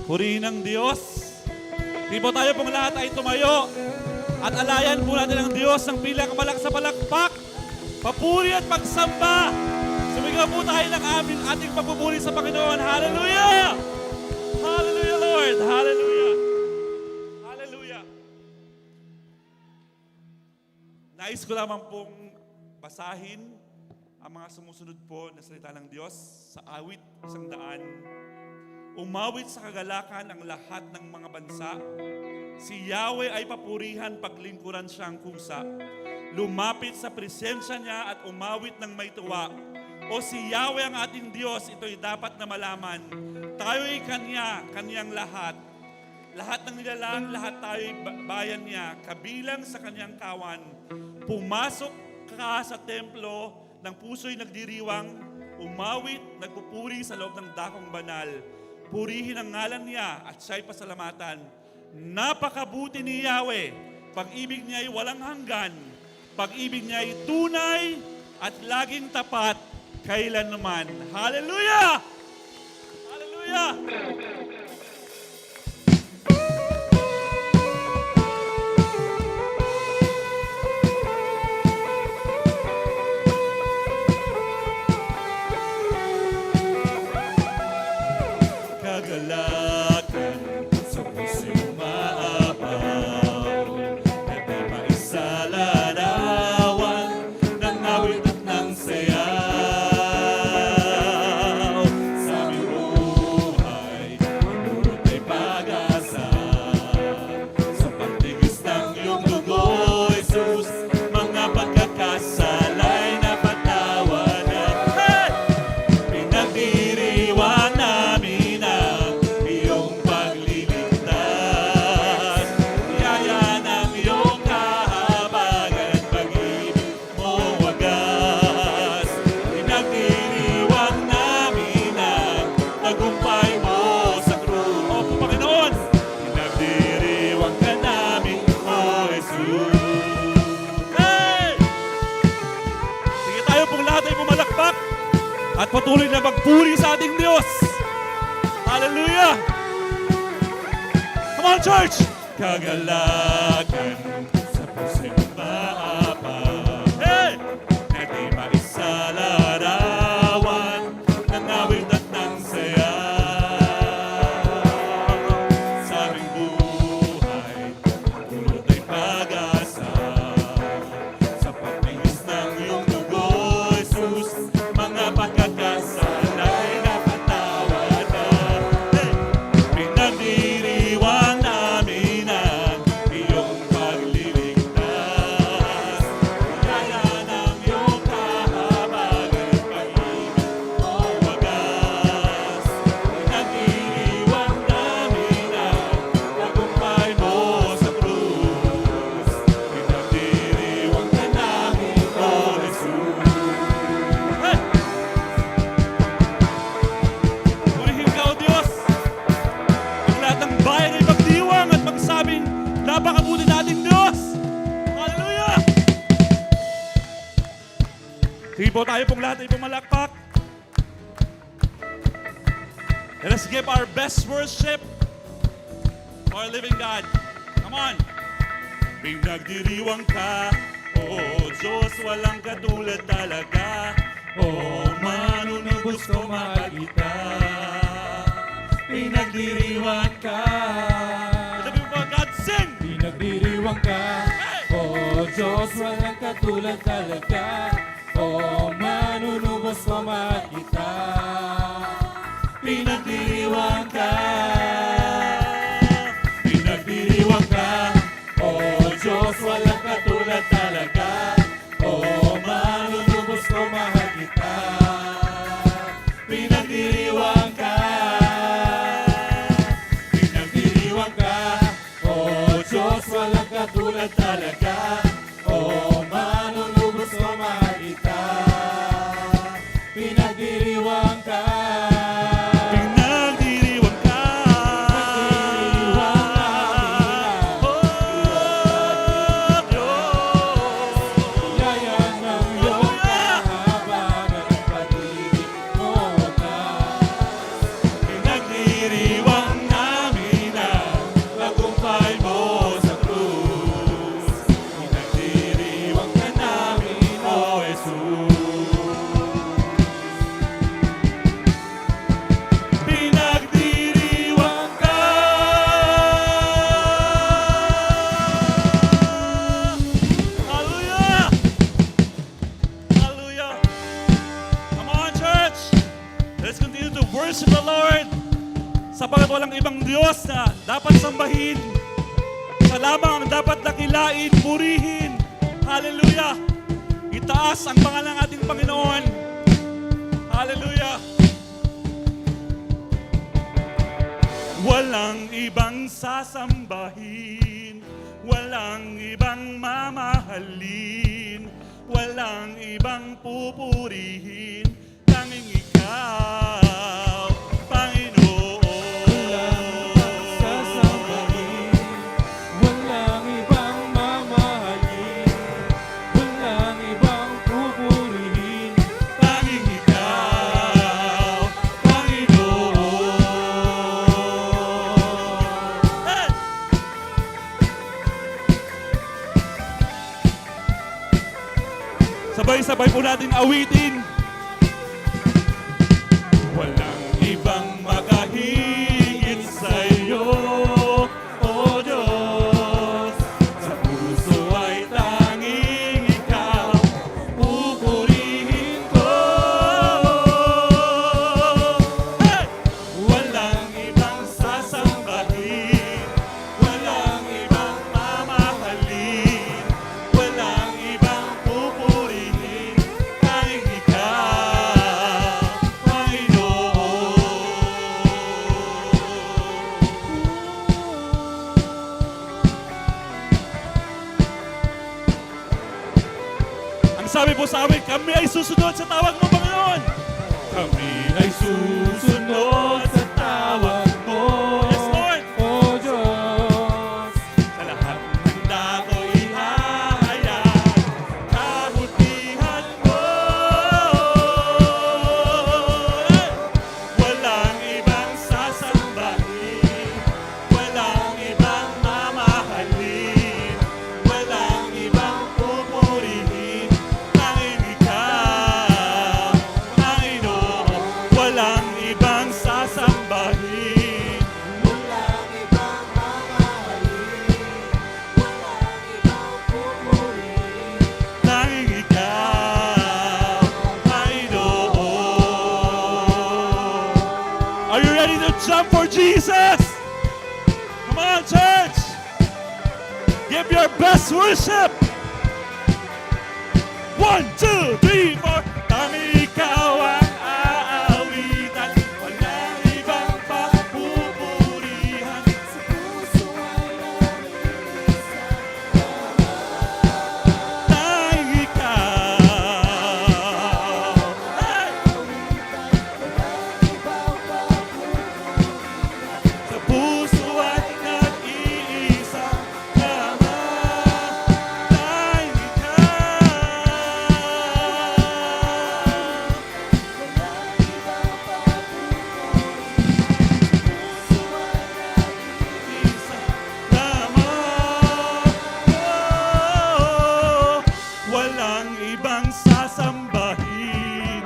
Purihin ng Diyos. Di po tayo pong lahat ay tumayo at alayan po natin ang Diyos ng pinakamalak sa palakpak, papuri at pagsamba. Sumigaw po tayo ng ating pagpupuri sa Panginoon. Hallelujah! Hallelujah, Lord! Hallelujah! Hallelujah! Nais ko lamang pong basahin ang mga sumusunod po na salita ng Diyos sa awit 100. Umawit sa kagalakan ang lahat ng mga bansa. Si Yahweh ay papurihan, paglingkuran siyang kusa. Lumapit sa presensya niya at umawit ng may tuwa. O si Yahweh ang ating Diyos, ito'y dapat na malaman. Tayo'y Kanyang lahat. Lahat ng nilalang, lahat tayo'y bayan niya, kabilang sa Kanyang kawan. Pumasok ka sa templo, ng puso'y nagdiriwang, umawit, nagpupuri sa loob ng dakong banal. Purihin ang ngalan niya at siya'y pasalamatan. Napakabuti ni Yahweh. Pag-ibig niya ay walang hanggan. Pag-ibig niya ay tunay at laging tapat kailanman. Hallelujah! Hallelujah! Kagalakan sa pusong maapaw, at di maisalarawan ng awit at ng sayaw. Sa aming buhay, manunod ay pag-asa, sa pagtigis ng iyong dugo, Jesus, mga pagkakasalay na patawanan. Hey! Pinagdiriwang namin ang iyong pagliligtas. Yaya ng iyong kahabagan at pag-ibig mo wagas. Pinagdiriwang namin ang tagumpay mo sa krus. Opo, Panginoon! Pinagdiriwang ka namin, O Jesus. Hey! Sige tayo pong lahat ay pumalakpak at patuloy na magpuri sa ating Diyos. Hallelujah! Come on, church! Kagalakan sa pusong maapaw. Hey! Na di maisalarawan ng awit at ng sayaw. Sa aming buhay, dulot ay pag-asa. Sa pagtingis ng iyong dugo, Jesus, mga pagkakasalay na patawanan. Hey! Pinagdiriwang namin ang iyong pagliligtas. Kaya ng iyong kahabagan at pag-ibig mo wagas. Pinagdiriwang namin ang tagumpay mo sa krus. Pinagdiriwang ka namin, O Jesus. Hey! Purihin ka, O Diyos. Ang lahat ng bayan ay magdiwang at magsabing, napakabuti nating Diyos. Hallelujah! Sige po, tayo pong lahat ay pumalakpak. Let us give our best worship to our living God. Come on! Pinagdiriwang ka, O Diyos, walang katulad talaga. O manunubos ko makita. Pinagdiriwang ka. Sabi mo ba, God, sing! Pinagdiriwang ka, O Diyos, walang katulad talaga. O manunubos ko makita. Pinagdiriwang ka. Pinagdiriwang ka. O Diyos, walang katulad talaga. O manunubos ko makita. Pinagdiriwang ka. Pinagdiriwang ka, O Diyos, walang katulad talaga. O manunubos ko makita. Pinagdiriwang Sapagat walang ibang Diyos na dapat sambahin. Siya lamang ang dapat dakilain, purihin. Hallelujah! Itaas ang pangalan ng ating Panginoon. Hallelujah! Walang ibang sasambahin, walang ibang mamahalin, walang ibang pupurihin, tanging ikaw, Panginoon. Sasambahin, walang ibang mamahalin, walang ibang pupurihin, Tanging ikaw, Panginoon. Hey! Sabay-sabay po natin awitin. Walang ibang makahigit sa iyo, O Diyos. Sa puso ay tanging ikaw, pupurihin ko. Hey! Walang ibang sasambahin, walang ibang mamahalin, walang ibang pupurihin, tanging ikaw, Panginoon. Ang sabi po sa amin, kami ay susunod sa tawag mo, Panginoon. Kami ay susunod sa tawag mo. Yes, Lord. O Diyos. Sa lahat ng dako ihahayag kabutihan mo. Hey! Walang ibang sasambahin, walang ibang mamahalin, walang ibang pupurihin, tanging ikaw, Panginoon. Walang ibang sasambahin, Walang ibang mamahalin, walang ibang pupurihin, tanging ikaw, Panginoon. Are you ready to jump for Jesus? Come on, church! Give your best worship! 1, 2, 3, 4. Tanging ikaw ang aawitan, walang ibang pagpupurihan. sa puso ay nag-iisang Tanging ikaw. Hey! ibang pagpupurihan, Sa puso at nag-iisang Ama, tanging ikaw. walang ibang pagpupurihan, puso ay Isang Ama, oh, walang ibang sasambahin,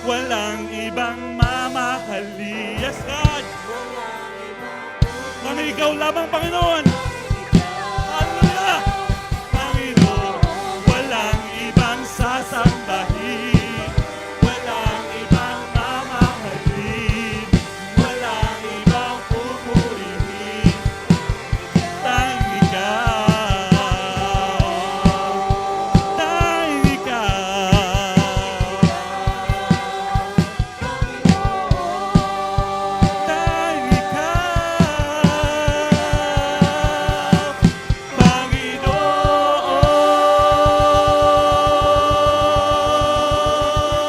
walang ibang mamahalin. Yes, God. Kami ikaw lamang, Panginoon. Hallelujah! Panginoon, walang ibang sasambahin, walang ibang mamahalin, walang ibang pupurihin, tanging ikaw, tanging ikaw. Tanging ikaw,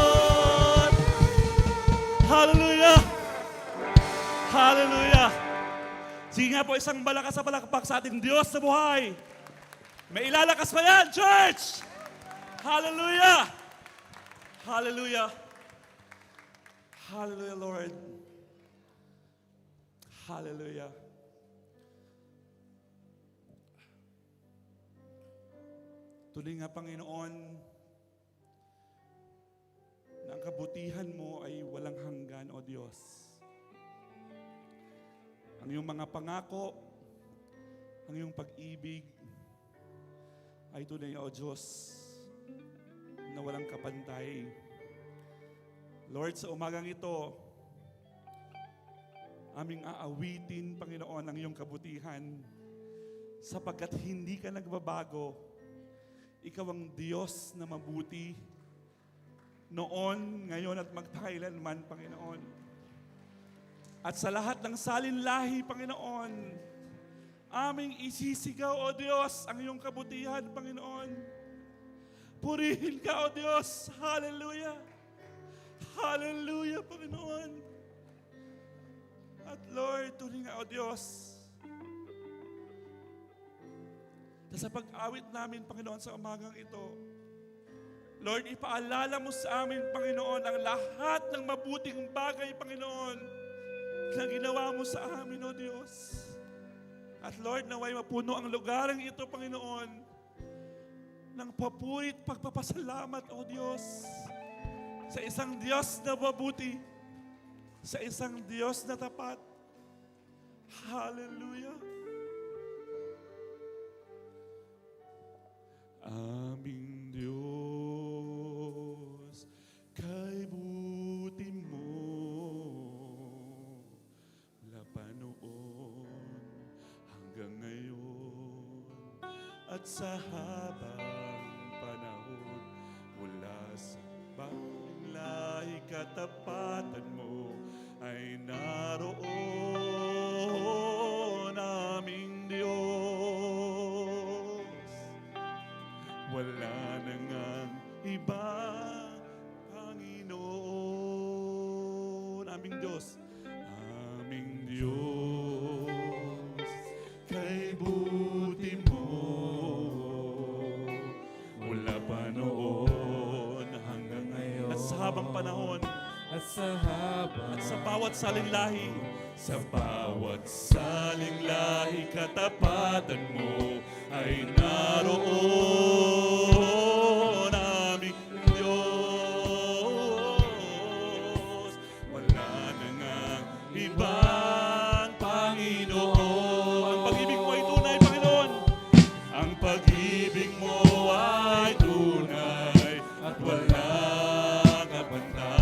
Panginoon. Hallelujah! Hallelujah! Sige nga po, isang balakas sa palakpak sa ating Diyos sa buhay. May ilalakas pa yan, church! Hallelujah! Hallelujah! Hallelujah, Lord. Hallelujah. Tuloy nga, Panginoon, na ang kabutihan mo ay walang hanggan, O Diyos. Ang iyong mga pangako, ang iyong pag-ibig, ay tunay, O Diyos, na walang kapantay. Lord, sa umagang ito, Aming aawitin, Panginoon, ang iyong kabutihan sapagkat hindi ka nagbabago. Ikaw ang Diyos na mabuti noon, ngayon at magpakailanman, Panginoon. At sa lahat ng salinlahi, Panginoon, aming isisigaw, O Diyos, ang iyong kabutihan, Panginoon. Purihin ka, O Diyos. Hallelujah. Hallelujah, Panginoon. At Lord, tuloy nga, O Diyos, na sa pag-awit namin, Panginoon, sa umagang ito, Lord, ipaalala mo sa amin, Panginoon, ang lahat ng mabuting bagay, Panginoon, na ginawa mo sa amin, O Diyos. At Lord, naway mapuno ang lugarang ito, Panginoon, ng papurit pagpapasalamat, O Diyos, sa isang Diyos na mabuti, sa isang Diyos na tapat. Hallelujah. Aming Diyos, kay buti mo, mula pa noon hanggang ngayon, at sa habang panahon, mula sa bawang lahi katapatan mo ay naroon, aming Diyos. Wala na ngang ibang Panginoon. Aming Diyos, aming Diyos, kay buti mo, mula pa noon hanggang ngayon, at sa habang panahon, At sa habang at sa bawat salinglahi, sa bawat salinglahi, katapatan mo ay naroon, aming Diyos. Wala na ngang ibang Panginoon. Ang pag-ibig mo ay tunay, Panginoon. Ang pag-ibig mo ay tunay at walang kapantay.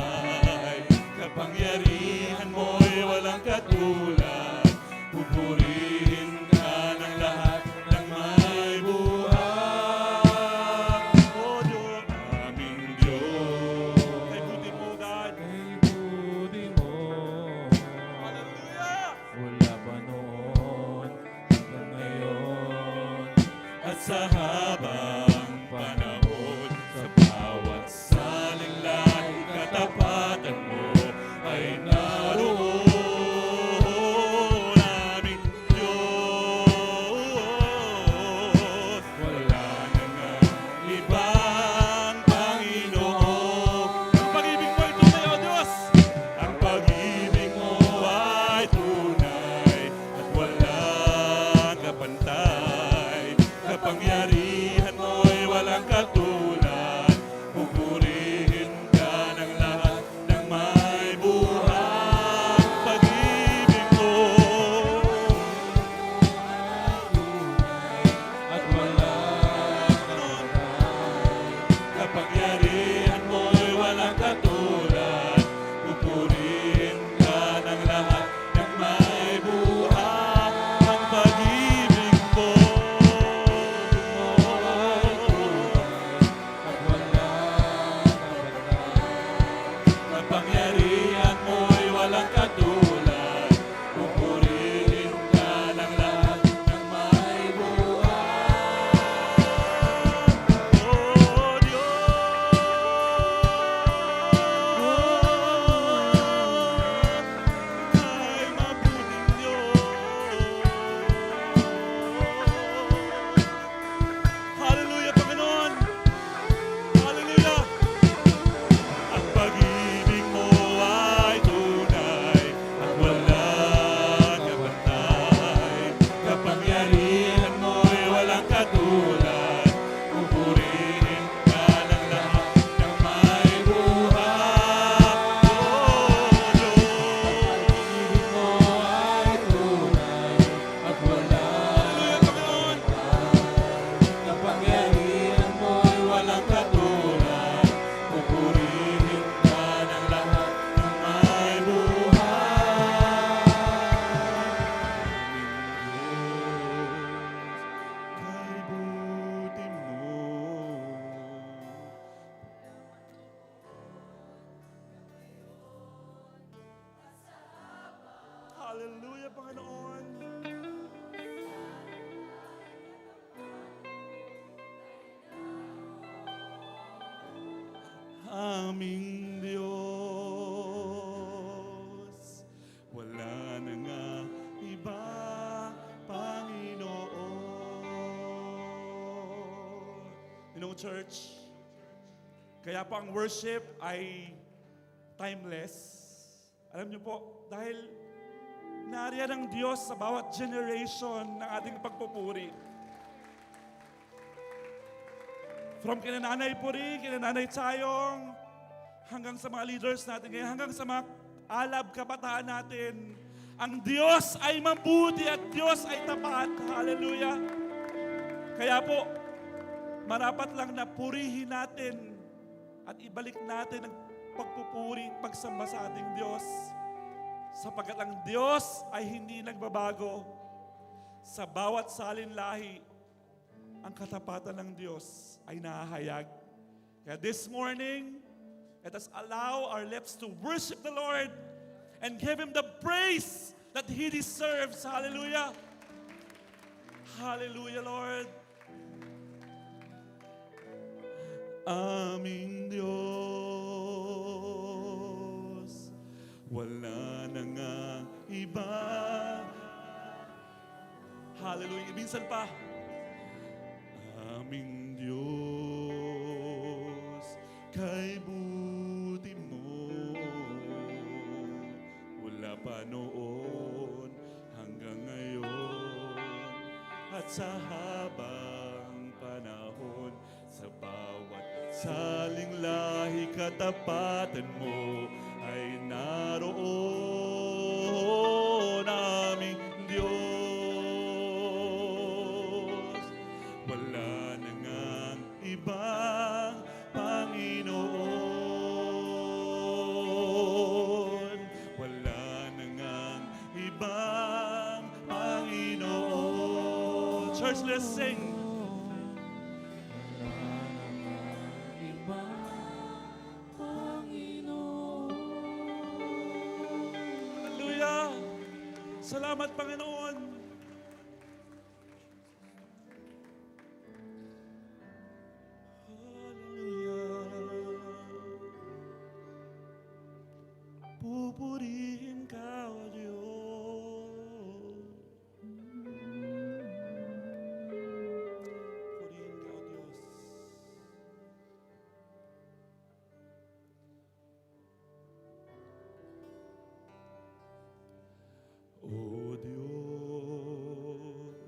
Kapangyarihan mo'y walang katulad. Pupurihin ka ng lahat ng may buhay. O Diyos, aming Diyos, kay buti mo, God. kay buti mo, Hallelujah! mula pa noon hanggang ngayon. At sa habang panahon, sa bawat salinglahi, katapatan mo ay naroon, aming Diyos. Wala na nga ibang Panginoon. Ang pag-ibig mo ay tunay, O Diyos. Ang pag-ibig mo ay tunay at walang kapantay. Kapangyarihan mo'y walang katulad. Pupurihin ka ng lahat ng may buhay. Pag-ibig mo At wala kapangyarihan mo'y walang katulad. Pupurihin ka ng lahat ng may buhay. Ang pag-ibig mo at wala kapangyarihan mo'y walang katulad. Pupurihin ka ng lahat ng may buhay. O Diyos, Hallelujah, Panginoon. Aming Diyos, wala na nga iba, Panginoon. You know, church, kaya po ang worship ay timeless. Alam niyo po, dahil nariyan ang Diyos sa bawat generation ng ating pagpupuri. From kinananay Puri, kinananay Chayong, hanggang sa mga leaders natin ngayon, hanggang sa mga alab kabataan natin, ang Diyos ay mabuti at Diyos ay tapat. Hallelujah! Kaya po, marapat lang na purihin natin at ibalik natin ang pagpupuri, pagsamba sa ating Diyos. Sapagkat ang Diyos ay hindi nagbabago. Sa bawat salin lahi, ang katapatan ng Diyos ay nahahayag. Kaya this morning, let us allow our lips to worship the Lord and give Him the praise that He deserves. Hallelujah! Hallelujah, Lord! Aming Diyos, wala na nga iba. Hallelujah! Minsan pa, aming Diyos, kay buti mo, wala pa noon hanggang ngayon, at sa habang panahon, sa bawat saling lahi katapatan mo ay naroon, aming Diyos. Wala na ngang ibang Panginoon. Wala na ngang ibang Panginoon. Church, let's sing. Hallelujah! Salamat, Panginoon. Pupurihin ka, O Diyos. Pupurihin ka, O Diyos. O Diyos,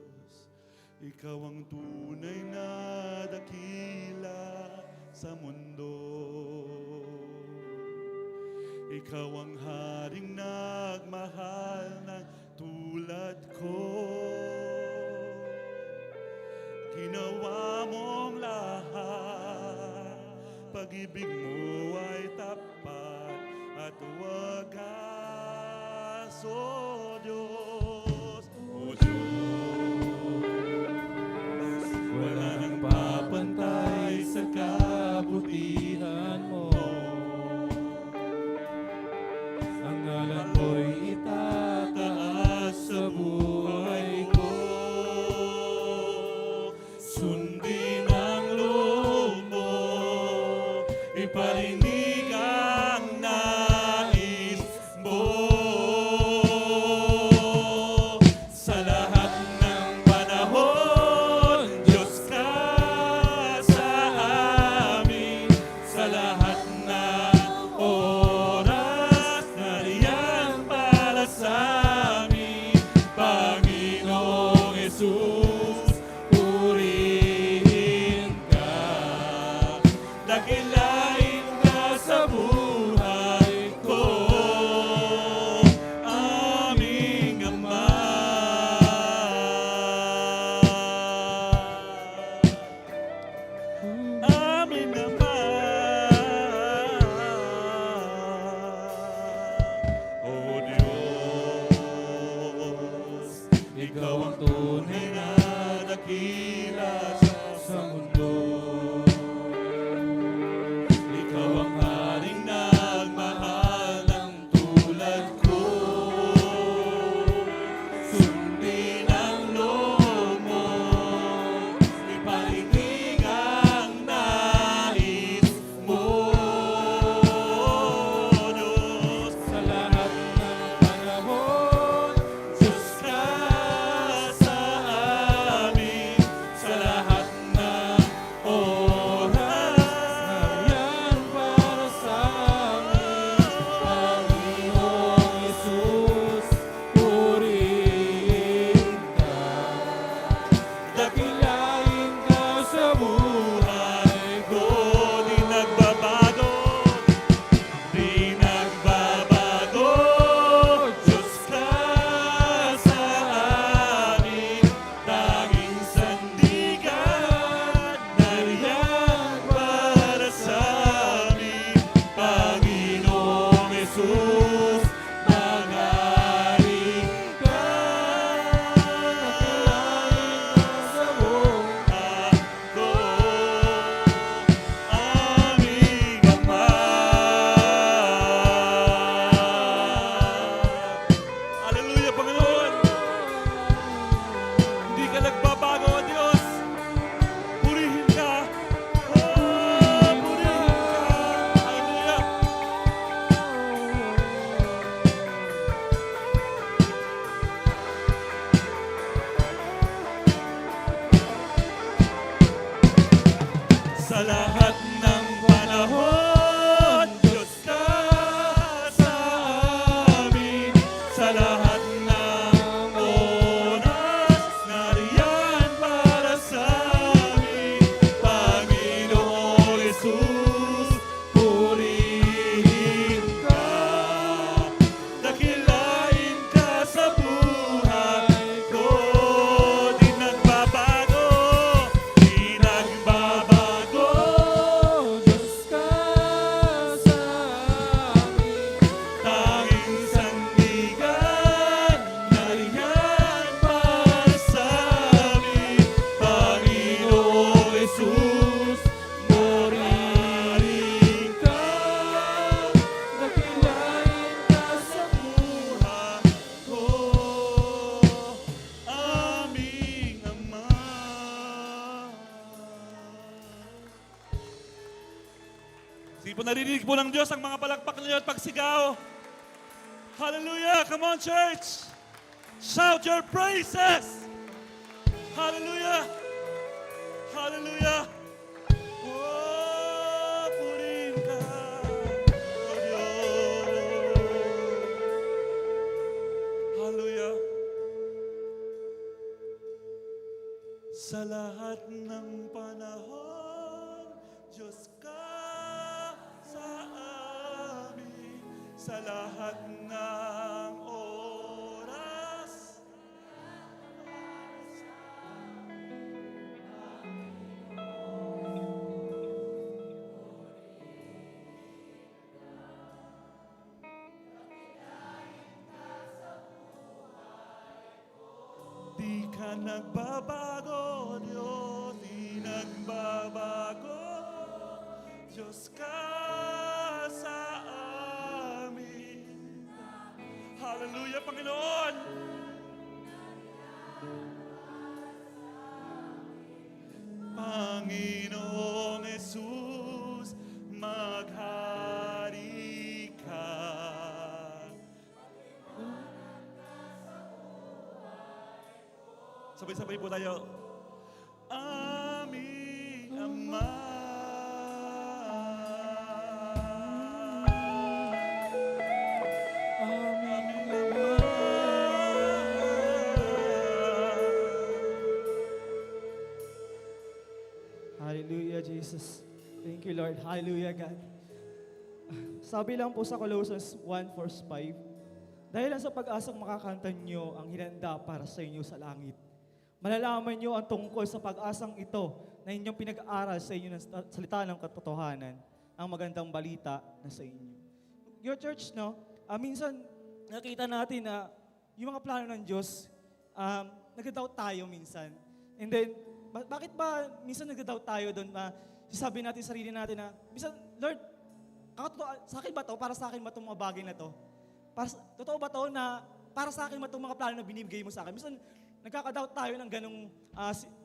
Ikaw ang tunay na dakila sa mundo. Ikaw ang haring nagmahal ng tulad ko. Ginawa mong lahat, pag-ibig mo ay tapat at wagas, O Diyos. O Diyos, wala nang papantay sa kabutihan mo. Ang ngalan mo'y itataas sa buhay ko. Sundin ang loob mo, iparinig ang nais mo. Sa lahat ng panahon, Diyos ka sa amin. Sa lahat ng oras, nariyan para sa amin. Panginoong Jesus, purihin ka. Dakilain ka Sige po, naririnig po ng Diyos ang mga palakpak niyo at pagsigaw. Hallelujah! Come on, church! Shout your praises! Hallelujah! Hallelujah! Oh, purihin ka, O Diyos. Hallelujah! Sa lahat ng panahon, Diyos ka sa amin. Sa lahat ng oras, di ka nagbabago, Diyos, di nagbabago. Diyos ka sa amin. Hallelujah, Panginoon! Panginoong Jesus, maghari ka. Sabay-sabay po tayo. Aming Ama. Aming Ama. Hallelujah, Jesus. Thank you, Lord. Hallelujah, God. Sabi lang po sa Colossians 1 verse 5, dahil lang sa pag-asang makakanta nyo ang hinanda para sa inyo sa langit. Malalaman nyo ang tungkol sa pag-asang ito na inyong pinag-aaral sa inyo ng salita ng katotohanan, ang magandang balita na sa inyo. Your church, no? Minsan, nakita natin na yung mga plano ng Diyos, nag-doubt tayo minsan. And then, bakit ba minsan nag-doubt tayo doon na sasabihin natin sa sarili natin na, minsan, Lord, sa akin ba to? Para sa akin ba itong mga bagay na to? Totoo ba to na para sa akin ba itong mga plano na binibigay mo sa akin? Minsan, nagkaka-doubt tayo ng ganong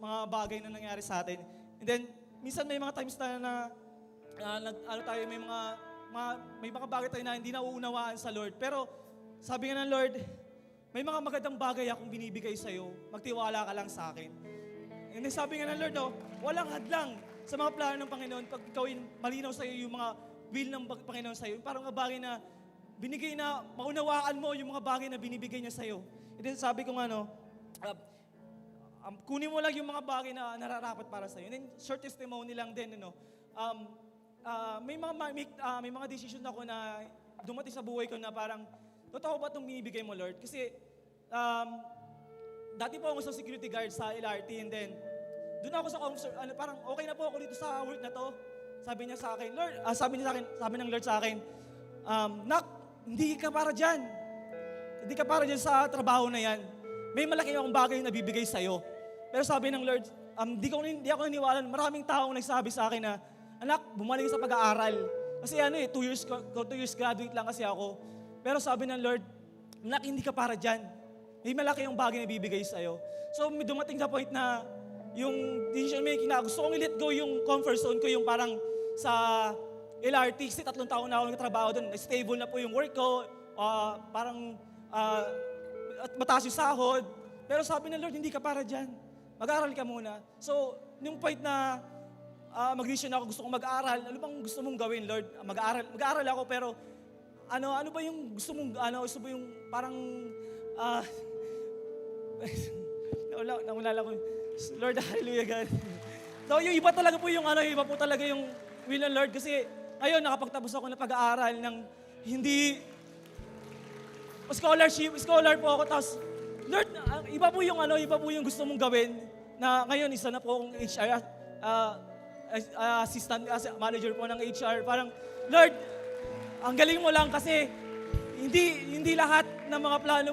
mga bagay na nangyari sa atin. And then, minsan may mga times na may mga bagay tayo na hindi nauunawaan sa Lord. Pero, sabi nga ng Lord, may mga magandang bagay akong binibigay sa'yo. Magtiwala ka lang sa akin. And then sabi nga ng Lord, walang hadlang sa mga plano ng Panginoon pag gawin malinaw sa'yo yung mga will ng Panginoon sa'yo. Parang mga bagay na binigay na maunawaan mo yung mga bagay na binibigay niya sa'yo. And then sabi ko nga, kunin mo lang yung mga bagay na nararapat para sa'yo. And then short testimony lang din, may mga decision ako na dumating sa buhay ko na parang, totoo ba itong binibigay mo, Lord? Kasi, dati po ako sa security guard sa LRT and then, doon ako sa parang okay na po ako dito sa work na to. Sabi niya sa akin, Lord, sabi ng Lord sa akin, Nak, hindi ka para dyan. Hindi ka para dyan sa trabaho na yan. May malaki akong bagay na bibigay sa'yo. Pero sabi ng Lord, di ako naniwala. Maraming taong nagsabi sa akin na, anak, bumalik sa pag-aaral. Kasi 2 years graduate lang kasi ako. Pero sabi ng Lord, anak, hindi ka para dyan. May malaki yung bagay na bibigay sa'yo. So, may dumating sa point na yung decision making na gusto kong i-let go yung comfort zone ko, yung parang sa LRT, kasi 3 taon na ako nagtrabaho doon. Stable na po yung work ko, at mataas yung sahod. Pero sabi ng Lord, hindi ka para dyan. Mag-aaral ka muna. So, nung point na mag-decision ako, gusto kong mag-aaral, ano bang gusto mong gawin, Lord? Mag-aaral ako, pero ano ba yung gusto mong, gusto mo yung parang, nawala ko. Lord, hallelujah, God. So, yung iba talaga po iba po talaga yung will ng Lord. Kasi, ngayon, nakapagtapos ako ng pag-aaral ng hindi, scholar po ako, tapos, Lord, iba po yung gusto mong gawin, na ngayon, isa na po akong HR, assistant, manager po ng HR. Parang, Lord, ang galing mo lang kasi, hindi lahat ng mga plano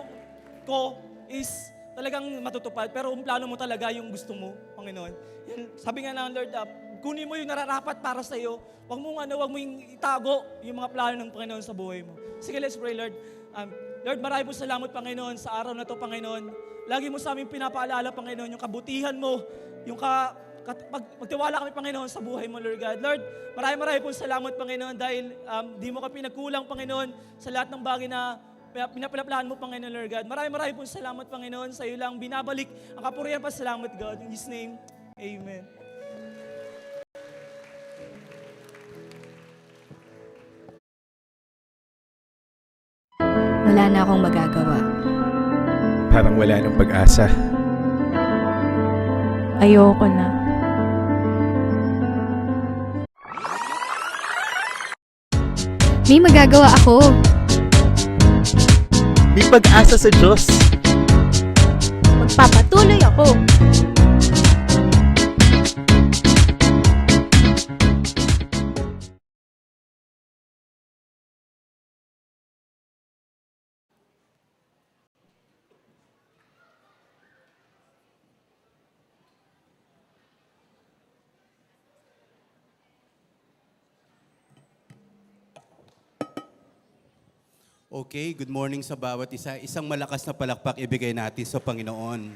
ko is talagang matutupad. Pero ang plano mo talaga yung gusto mo, Panginoon. Sabi nga ng Lord, kunin mo yung nararapat para sa iyo. Huwag mong itago yung mga plano ng Panginoon sa buhay mo. Sige, let's pray, Lord. Lord, marami po salamat, Panginoon, sa araw na to, Panginoon. Lagi mo sa amin pinapaalala, Panginoon, yung kabutihan mo, yung magtiwala kami, Panginoon, sa buhay mo, Lord God. Lord, marami pong salamat, Panginoon, dahil di mo kami pinagkulang, Panginoon, sa lahat ng bagay na pinapalaplahan mo, Panginoon, Lord God. Marami pong salamat, Panginoon, sa iyo lang binabalik ang kapurihan pa. Salamat, God. In His name, Amen. Wala na akong magagawa. Parang wala ng pag-asa. Ayoko na. May magagawa ako. May pag-asa sa Diyos. Magpapatuloy ako. Okay, good morning sa bawat isa. Isang malakas na palakpak ibigay natin sa Panginoon.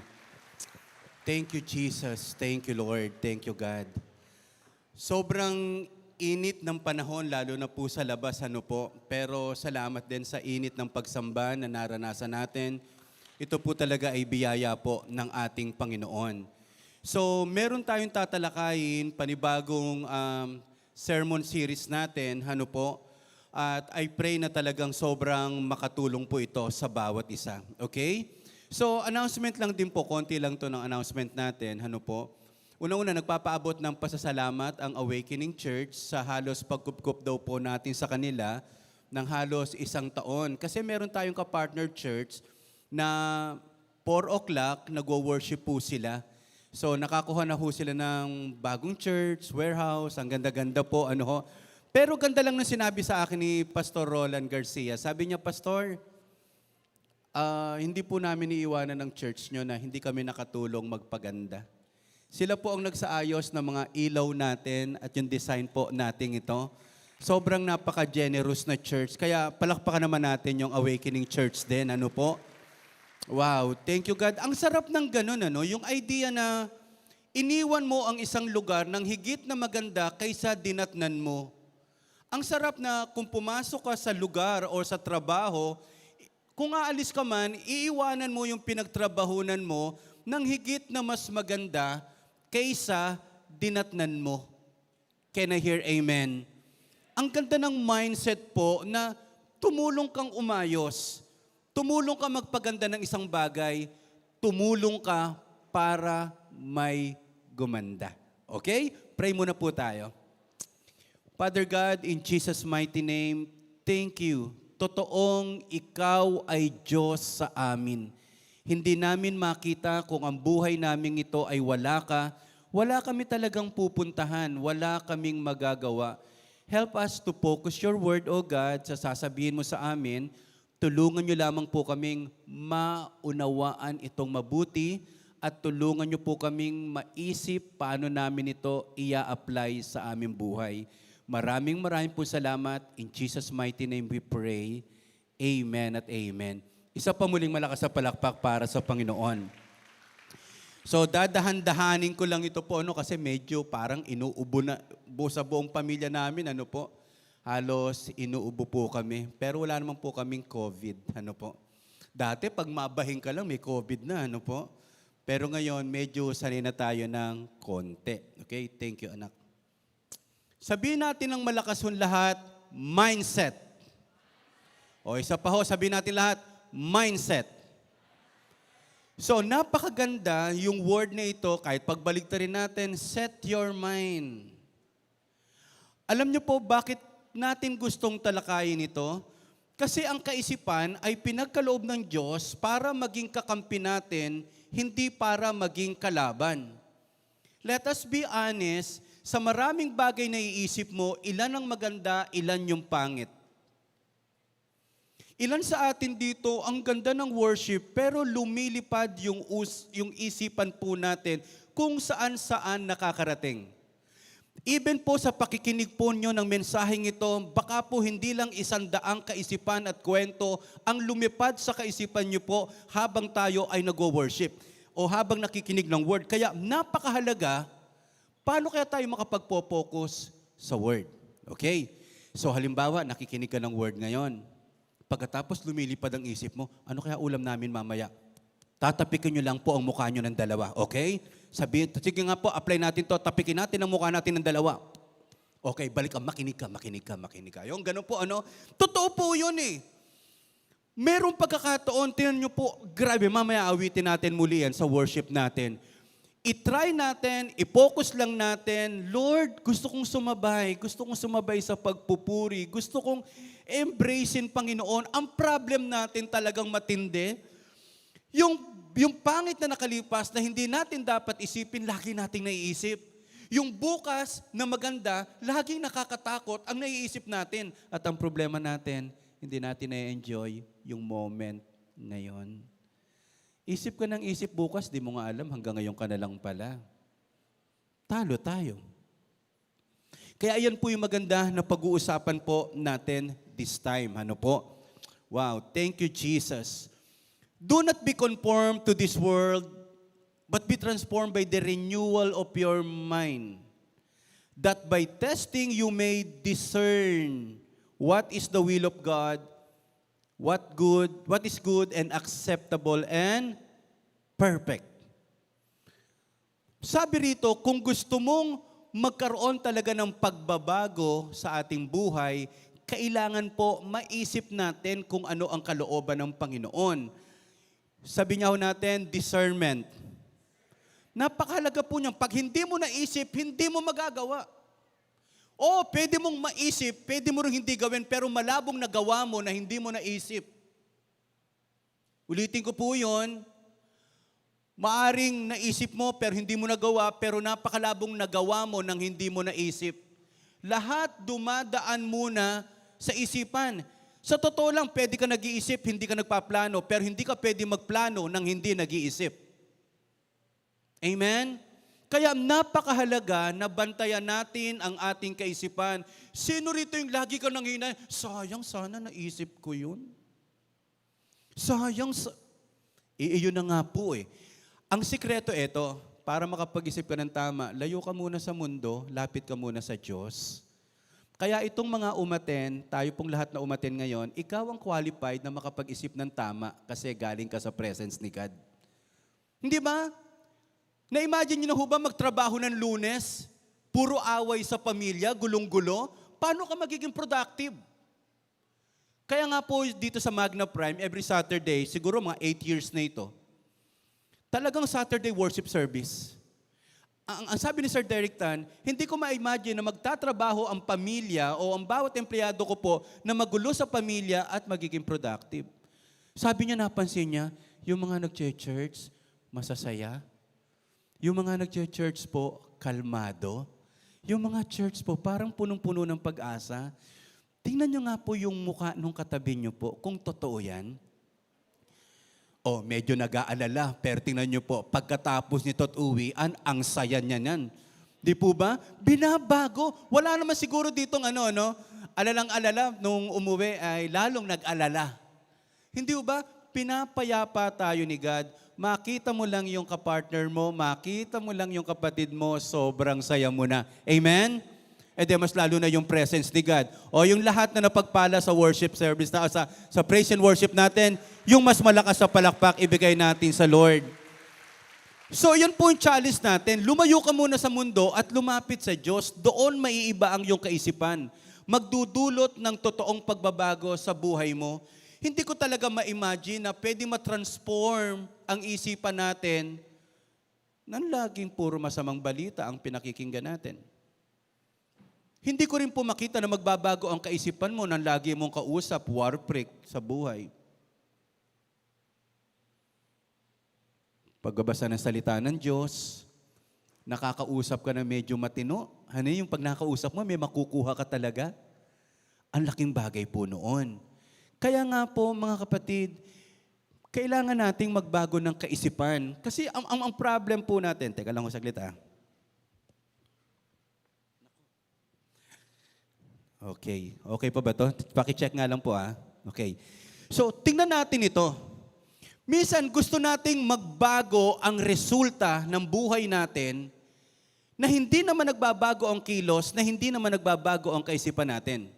Thank you, Jesus. Thank you, Lord. Thank you, God. Sobrang init ng panahon, lalo na po sa labas, ano po. Pero salamat din sa init ng pagsamba na naranasan natin. Ito po talaga ay biyaya po ng ating Panginoon. So, meron tayong tatalakayin, panibagong sermon series natin, ano po. At I pray na talagang sobrang makatulong po ito sa bawat isa. Okay? So, announcement lang din po. Konti lang to ng announcement natin. Ano po? Una-una, nagpapaabot ng pasasalamat ang Awakening Church sa halos pagkupkup daw po natin sa kanila ng halos 1 taon. Kasi meron tayong ka-partner church na 4 o'clock, nagwo-worship po sila. So, nakakuha na po sila ng bagong church, warehouse, ang ganda-ganda po. Ano ho? Pero ganda lang na sinabi sa akin ni Pastor Roland Garcia. Sabi niya, Pastor, hindi po namin iiwanan ng church nyo na hindi kami nakatulong magpaganda. Sila po ang nagsaayos ng mga ilaw natin at yung design po natin ito. Sobrang napaka-generous na church. Kaya palakpakan naman natin yung Awakening Church din. Ano po? Wow, thank you God. Ang sarap ng ganun, ano? Yung idea na iniwan mo ang isang lugar ng higit na maganda kaysa dinatnan mo. Ang sarap na kung pumasok ka sa lugar o sa trabaho, kung aalis ka man, iiwanan mo yung pinagtrabahunan mo ng higit na mas maganda kaysa dinatnan mo. Can I hear amen? Ang ganda ng mindset po na tumulong kang umayos, tumulong ka magpaganda ng isang bagay, tumulong ka para may gumanda. Okay? Pray muna po tayo. Father God, in Jesus' mighty name, thank you. Totoong ikaw ay Diyos sa amin. Hindi namin makita kung ang buhay namin ito ay wala ka. Wala kami talagang pupuntahan. Wala kaming magagawa. Help us to focus your word, O God, sa sasabihin mo sa amin. Tulungan niyo lamang po kaming maunawaan itong mabuti at tulungan niyo po kaming maisip paano namin ito ia-apply sa aming buhay. Maraming po salamat. In Jesus' mighty name we pray. Amen at amen. Isa pa muling malakas na palakpak para sa Panginoon. So dadahan-dahanin ko lang ito po kasi medyo parang inuubo na sa buong pamilya namin. Ano po? Halos inuubo po kami. Pero wala naman po kaming COVID. Ano po? Dati pag mabahin ka lang may COVID na. Ano po? Pero ngayon medyo sanay na tayo ng konti. Okay? Thank you anak. Sabihin natin ng malakas hon lahat, mindset. O isa pa ho, sabihin natin lahat, mindset. So napakaganda yung word na ito, kahit pagbaligtarin natin, set your mind. Alam niyo po bakit natin gustong talakayin ito? Kasi ang kaisipan ay pinagkaloob ng Diyos para maging kakampi natin, hindi para maging kalaban. Let us be honest, sa maraming bagay na iisip mo, ilan ang maganda, ilan yung pangit. Ilan sa atin dito, ang ganda ng worship, pero lumilipad yung isipan po natin kung saan-saan nakakarating. Even po sa pakikinig po nyo ng mensaheng ito, baka po hindi lang 100 kaisipan at kwento ang lumipad sa kaisipan nyo po habang tayo ay nag-worship o habang nakikinig ng word. Kaya napakahalaga Paano kaya tayo makapagpo-focus sa Word? Okay? So halimbawa, nakikinig ka ng Word ngayon. Pagkatapos lumilipad ang isip mo, ano kaya ulam namin mamaya? Tatapikin nyo lang po ang mukha nyo ng dalawa. Okay? Sabihin, sige nga po, apply natin to, tapikin natin ang mukha natin ng dalawa. Okay, balik ka, makinig ka. Yung ganun po, ano? Totoo po yun eh. Merong pagkakataon, tinan nyo po, grabe, mamaya awitin natin muli yan sa worship natin. I-try natin, i-focus lang natin, Lord, gusto kong sumabay sa pagpupuri, gusto kong embracein, Panginoon. Ang problem natin talagang matindi, yung pangit na nakalipas na hindi natin dapat isipin, lagi nating naiisip. Yung bukas na maganda, laging nakakatakot ang naiisip natin. At ang problema natin, hindi natin na-enjoy yung moment ngayon. Isip ka ng isip bukas, di mo nga alam, hanggang ngayon ka na lang pala. Talo tayo. Kaya yan po yung maganda na pag-uusapan po natin this time. Ano po? Wow, thank you, Jesus. Do not be conformed to this world, but be transformed by the renewal of your mind, that by testing you may discern what is the will of God, what is good and acceptable and perfect. Sabi rito, kung gusto mong magkaroon talaga ng pagbabago sa ating buhay, kailangan po maisip natin kung ano ang kalooban ng Panginoon. Sabi niya ho natin, discernment. Napakahalaga po niyan. Pag hindi mo naisip, hindi mo magagawa. O, pwede mong maisip, pwede mo rin hindi gawin, pero malabong nagawa mo na hindi mo naisip. Ulitin ko po yun. Maaring naisip mo pero hindi mo nagawa, pero napakalabong nagawa mo nang hindi mo naisip. Lahat dumadaan muna sa isipan. Sa totoo lang, pwede ka nag-iisip, hindi ka nagpaplano, pero hindi ka pwede magplano nang hindi nag-iisip. Amen? Kaya napakahalaga na bantayan natin ang ating kaisipan. Sino rito yung lagi ka nang hinay? Sayang, sana naisip ko yun. Iyon na nga po eh. Ang sikreto ito, para makapag-isip ka ng tama, layo ka muna sa mundo, lapit ka muna sa Diyos. Kaya itong mga umaten, tayo pong lahat na umaten ngayon, ikaw ang qualified na makapag-isip ng tama kasi galing ka sa presence ni God. Hindi ba? Na-imagine nyo na ho ba magtrabaho ng Lunes, puro away sa pamilya, gulong-gulo, paano ka magiging productive? Kaya nga po dito sa Magna Prime, every Saturday, siguro mga 8 years na ito, talagang Saturday worship service. Ang sabi ni Sir Derek Tan, hindi ko ma-imagine na magtatrabaho ang pamilya o ang bawat empleyado ko po na magulo sa pamilya at magiging productive. Sabi niya, napansin niya, yung mga nag-church, masasaya. Yung mga nag-church po, kalmado. Yung mga church po, parang punong-puno ng pag-asa. Tingnan nyo nga po yung mukha nung katabi nyo po, kung totoo yan. Oh, medyo nag-aalala, pero tingnan nyo po, pagkatapos nito at uwian, ang saya niya yan. Di po ba? Binabago. Wala naman siguro ditong alalang-alala nung umuwi ay lalong nag-alala. Hindi ba? Pinapayapa tayo ni God. Makita mo lang yung kapartner mo, makita mo lang yung kapatid mo, sobrang saya mo na. Amen? E di mas lalo na yung presence ni God. O yung lahat na napagpala sa worship service, na sa praise and worship natin, yung mas malakas sa palakpak, ibigay natin sa Lord. So yun po yung challenge natin. Lumayo ka muna sa mundo at lumapit sa Diyos. Doon maiiba ang iyong kaisipan. Magdudulot ng totoong pagbabago sa buhay mo. Hindi ko talaga ma-imagine na pwede ma-transform ang isipan natin nang laging puro masamang balita ang pinakikinggan natin. Hindi ko rin po makita na magbabago ang kaisipan mo nang lagi mong kausap, warpreak sa buhay. Pagbabasa ng salita ng Diyos, nakakausap ka na medyo matino. Ano yung pag nakakausap mo, may makukuha ka talaga? Ang laking bagay po noon. Kaya nga po, mga kapatid, kailangan nating magbago ng kaisipan. Kasi ang problem po natin, teka lang ko saglit Okay pa ba to? Paki-check nga lang po Okay. So, tingnan natin ito. Minsan gusto nating magbago ang resulta ng buhay natin, na hindi naman nagbabago ang kilos, na hindi naman nagbabago ang kaisipan natin.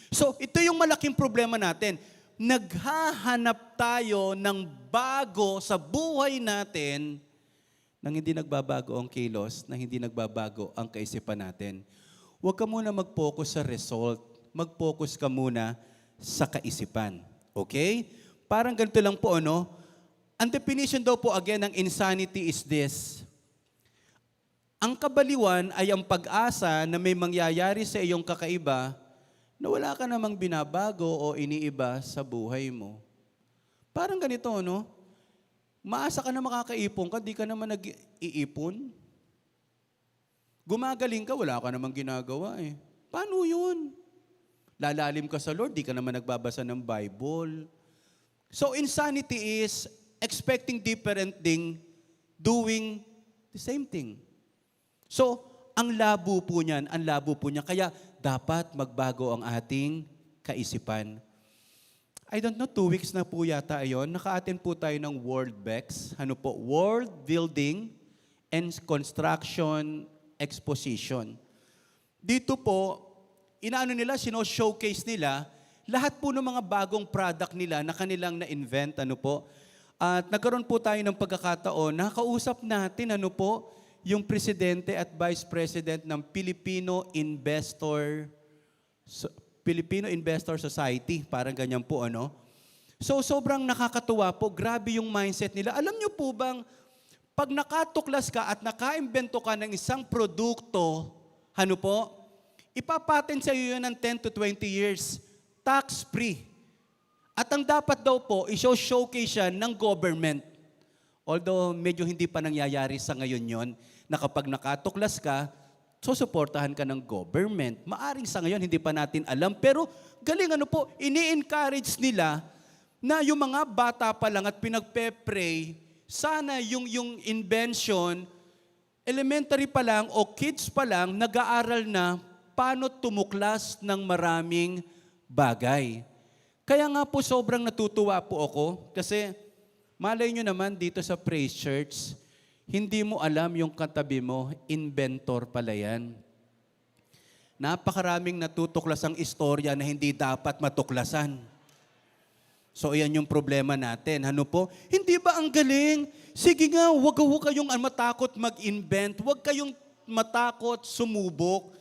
So, ito yung malaking problema natin. Naghahanap tayo ng bago sa buhay natin nang hindi nagbabago ang kilos, na hindi nagbabago ang kaisipan natin. Huwag ka muna mag-focus sa result. Mag-focus ka muna sa kaisipan. Okay? Parang ganito lang po, ano? Ang definition daw po again ng insanity is this. Ang kabaliwan ay ang pag-asa na may mangyayari sa iyong kakaiba na wala ka namang binabago o iniiba sa buhay mo. Parang ganito, no? Maasa ka na makakaipon ka, di ka naman nag-iipon. Gumagaling ka, wala ka namang ginagawa eh. Paano yun? Lalalim ka sa Lord, di ka naman nagbabasa ng Bible. So insanity is expecting different thing, doing the same thing. So, ang labo po niyan, kaya dapat magbago ang ating kaisipan. I don't know, 2 weeks na po yata ayon, naka-attend po tayo ng World BEX, World Building and Construction Exposition. Dito po, sino-showcase nila, lahat po ng mga bagong product nila na kanilang na-invent, At nagkaroon po tayo ng pagkakataon, nakausap natin, yung Presidente at Vice President ng Filipino Investor Society, parang ganyan po, So, sobrang nakakatuwa po, grabe yung mindset nila. Alam niyo po bang, pag nakatuklas ka at nakaimbento ka ng isang produkto, ipapatent sa iyo yun ng 10 to 20 years, tax-free. At ang dapat daw po, i-showcase siya ng government. Although medyo hindi pa nangyayari sa ngayon yon, na kapag nakatuklas ka, susuportahan ka ng government. Maaring sa ngayon, hindi pa natin alam. Pero galing ini-encourage nila na yung mga bata pa lang at pinagpe-pray, sana yung invention, elementary pa lang o kids pa lang, nag-aaral na paano tumuklas ng maraming bagay. Kaya nga po sobrang natutuwa po ako kasi malay nyo naman dito sa Praise Church, hindi mo alam yung katabi mo, inventor pala yan. Napakaraming natutuklasang istorya na hindi dapat matuklasan. So yan yung problema natin. Hindi ba ang galing? Sige nga, huwag kayong matakot mag-invent. Huwag kayong matakot sumubok.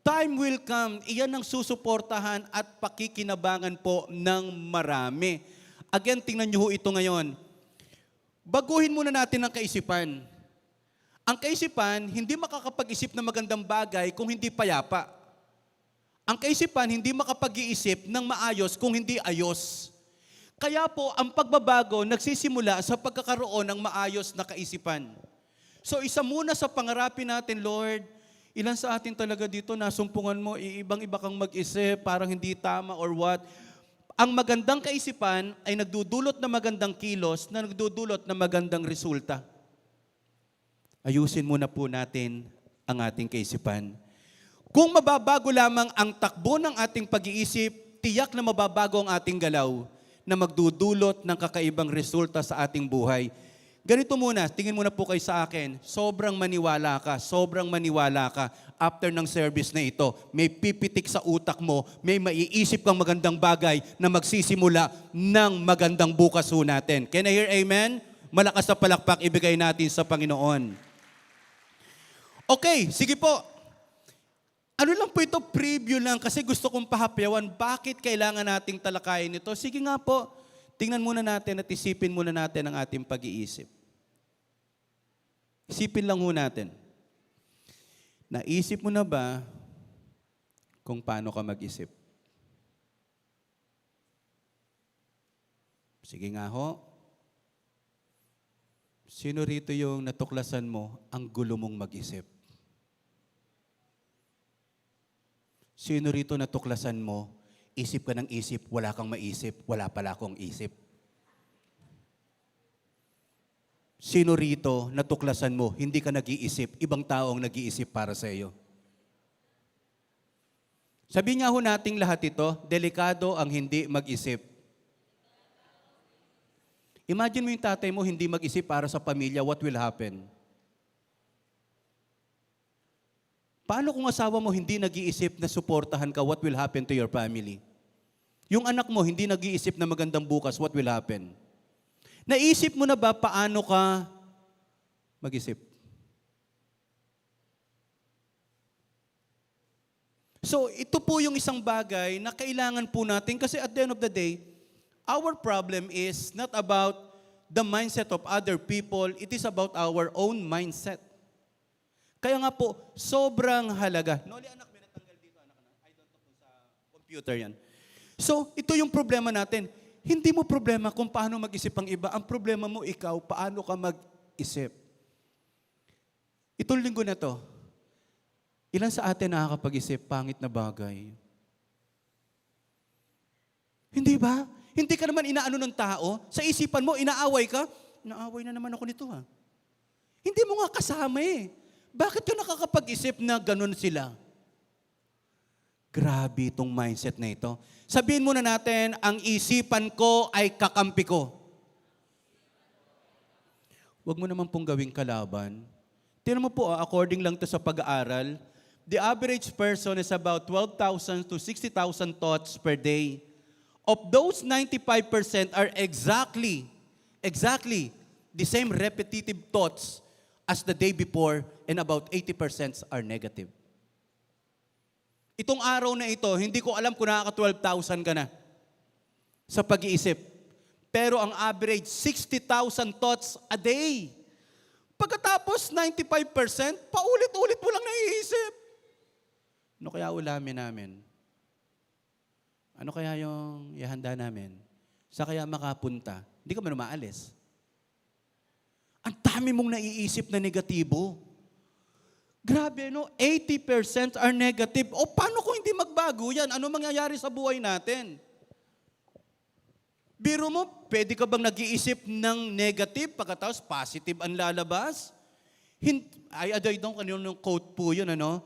Time will come, iyan ang susuportahan at pakikinabangan po ng marami. Again, tingnan niyo ito ngayon. Baguhin muna natin ang kaisipan. Ang kaisipan, hindi makakapag-isip ng magandang bagay kung hindi payapa. Ang kaisipan, hindi makapag-iisip ng maayos kung hindi ayos. Kaya po, ang pagbabago nagsisimula sa pagkakaroon ng maayos na kaisipan. So isa muna sa pangarapin natin, Lord, ilan sa atin talaga dito, nasumpungan mo, ibang-iba kang mag-isip, parang hindi tama or what. Ang magandang kaisipan ay nagdudulot na magandang kilos na nagdudulot na magandang resulta. Ayusin muna po natin ang ating kaisipan. Kung mababago lamang ang takbo ng ating pag-iisip, tiyak na mababago ang ating galaw na magdudulot ng kakaibang resulta sa ating buhay. Ganito muna, tingin muna po kayo sa akin, sobrang maniwala ka after ng service na ito. May pipitik sa utak mo, may maiisip kang magandang bagay na magsisimula ng magandang bukas ho natin. Can I hear amen? Malakas na palakpak ibigay natin sa Panginoon. Okay, sige po. Ano lang po ito, preview lang kasi gusto kong pahapyawan bakit kailangan nating talakayin ito. Sige nga po, tingnan muna natin at isipin muna natin ang ating pag-iisip. Isipin lang ho natin. Naisip mo na ba kung paano ka mag-isip? Sige nga ho. Sino rito yung natuklasan mo ang gulo mong mag-isip? Sino rito natuklasan mo, isip ka ng isip, wala kang maisip, wala pala akong isip? Sino rito natuklasan mo, hindi ka nag-iisip, ibang tao ang nag-iisip para sa iyo? Sabi nga ho nating lahat ito, delikado ang hindi mag-isip. Imagine mo yung tatay mo hindi mag-isip para sa pamilya, what will happen? Paano kung asawa mo hindi nag-iisip na suportahan ka, what will happen to your family? Yung anak mo hindi nag-iisip na magandang bukas, what will happen? Naisip mo na ba paano ka mag-isip? So, ito po yung isang bagay na kailangan po natin kasi at the end of the day, our problem is not about the mindset of other people, it is about our own mindset. Kaya nga po, sobrang halaga. Noli, anak, may natanggal dito, anak. I don't know po sa computer yan. So, ito yung problema natin. Hindi mo problema kung paano mag-isip ang iba. Ang problema mo ikaw, paano ka mag-isip. Itong linggo na to, ilan sa atin nakakapag-isip pangit na bagay? Hindi ba? Hindi ka naman inaano ng tao. Sa isipan mo, inaaway ka. Inaaway na naman ako nito ha. Hindi mo nga kasama eh. Bakit ka nakakapag-isip na ganun sila? Grabe itong mindset na ito. Sabihin muna natin, ang isipan ko ay kakampi ko. Huwag mo naman pong gawing kalaban. Tingnan mo po, according lang to sa pag-aaral, the average person is about 12,000 to 60,000 thoughts per day. Of those, 95% are exactly the same repetitive thoughts as the day before, and about 80% are negative. Itong araw na ito, hindi ko alam kung nakaka-12,000 ka na sa pag-iisip. Pero ang average, 60,000 thoughts a day. Pagkatapos, 95%, paulit-ulit mo lang naiisip. Ano kaya ulamin namin? Ano kaya yung ihanda namin? Sa kaya makapunta? Hindi ka man umaalis. Ang dami mong naiisip na negatibo. Grabe, no? 80% are negative. O paano kung hindi magbago yan? Ano mangyayari sa buhay natin? Biro mo, pwede ka bang nag-iisip ng negative pagkatapos positive ang lalabas? I don't kanino quote po yun, ano?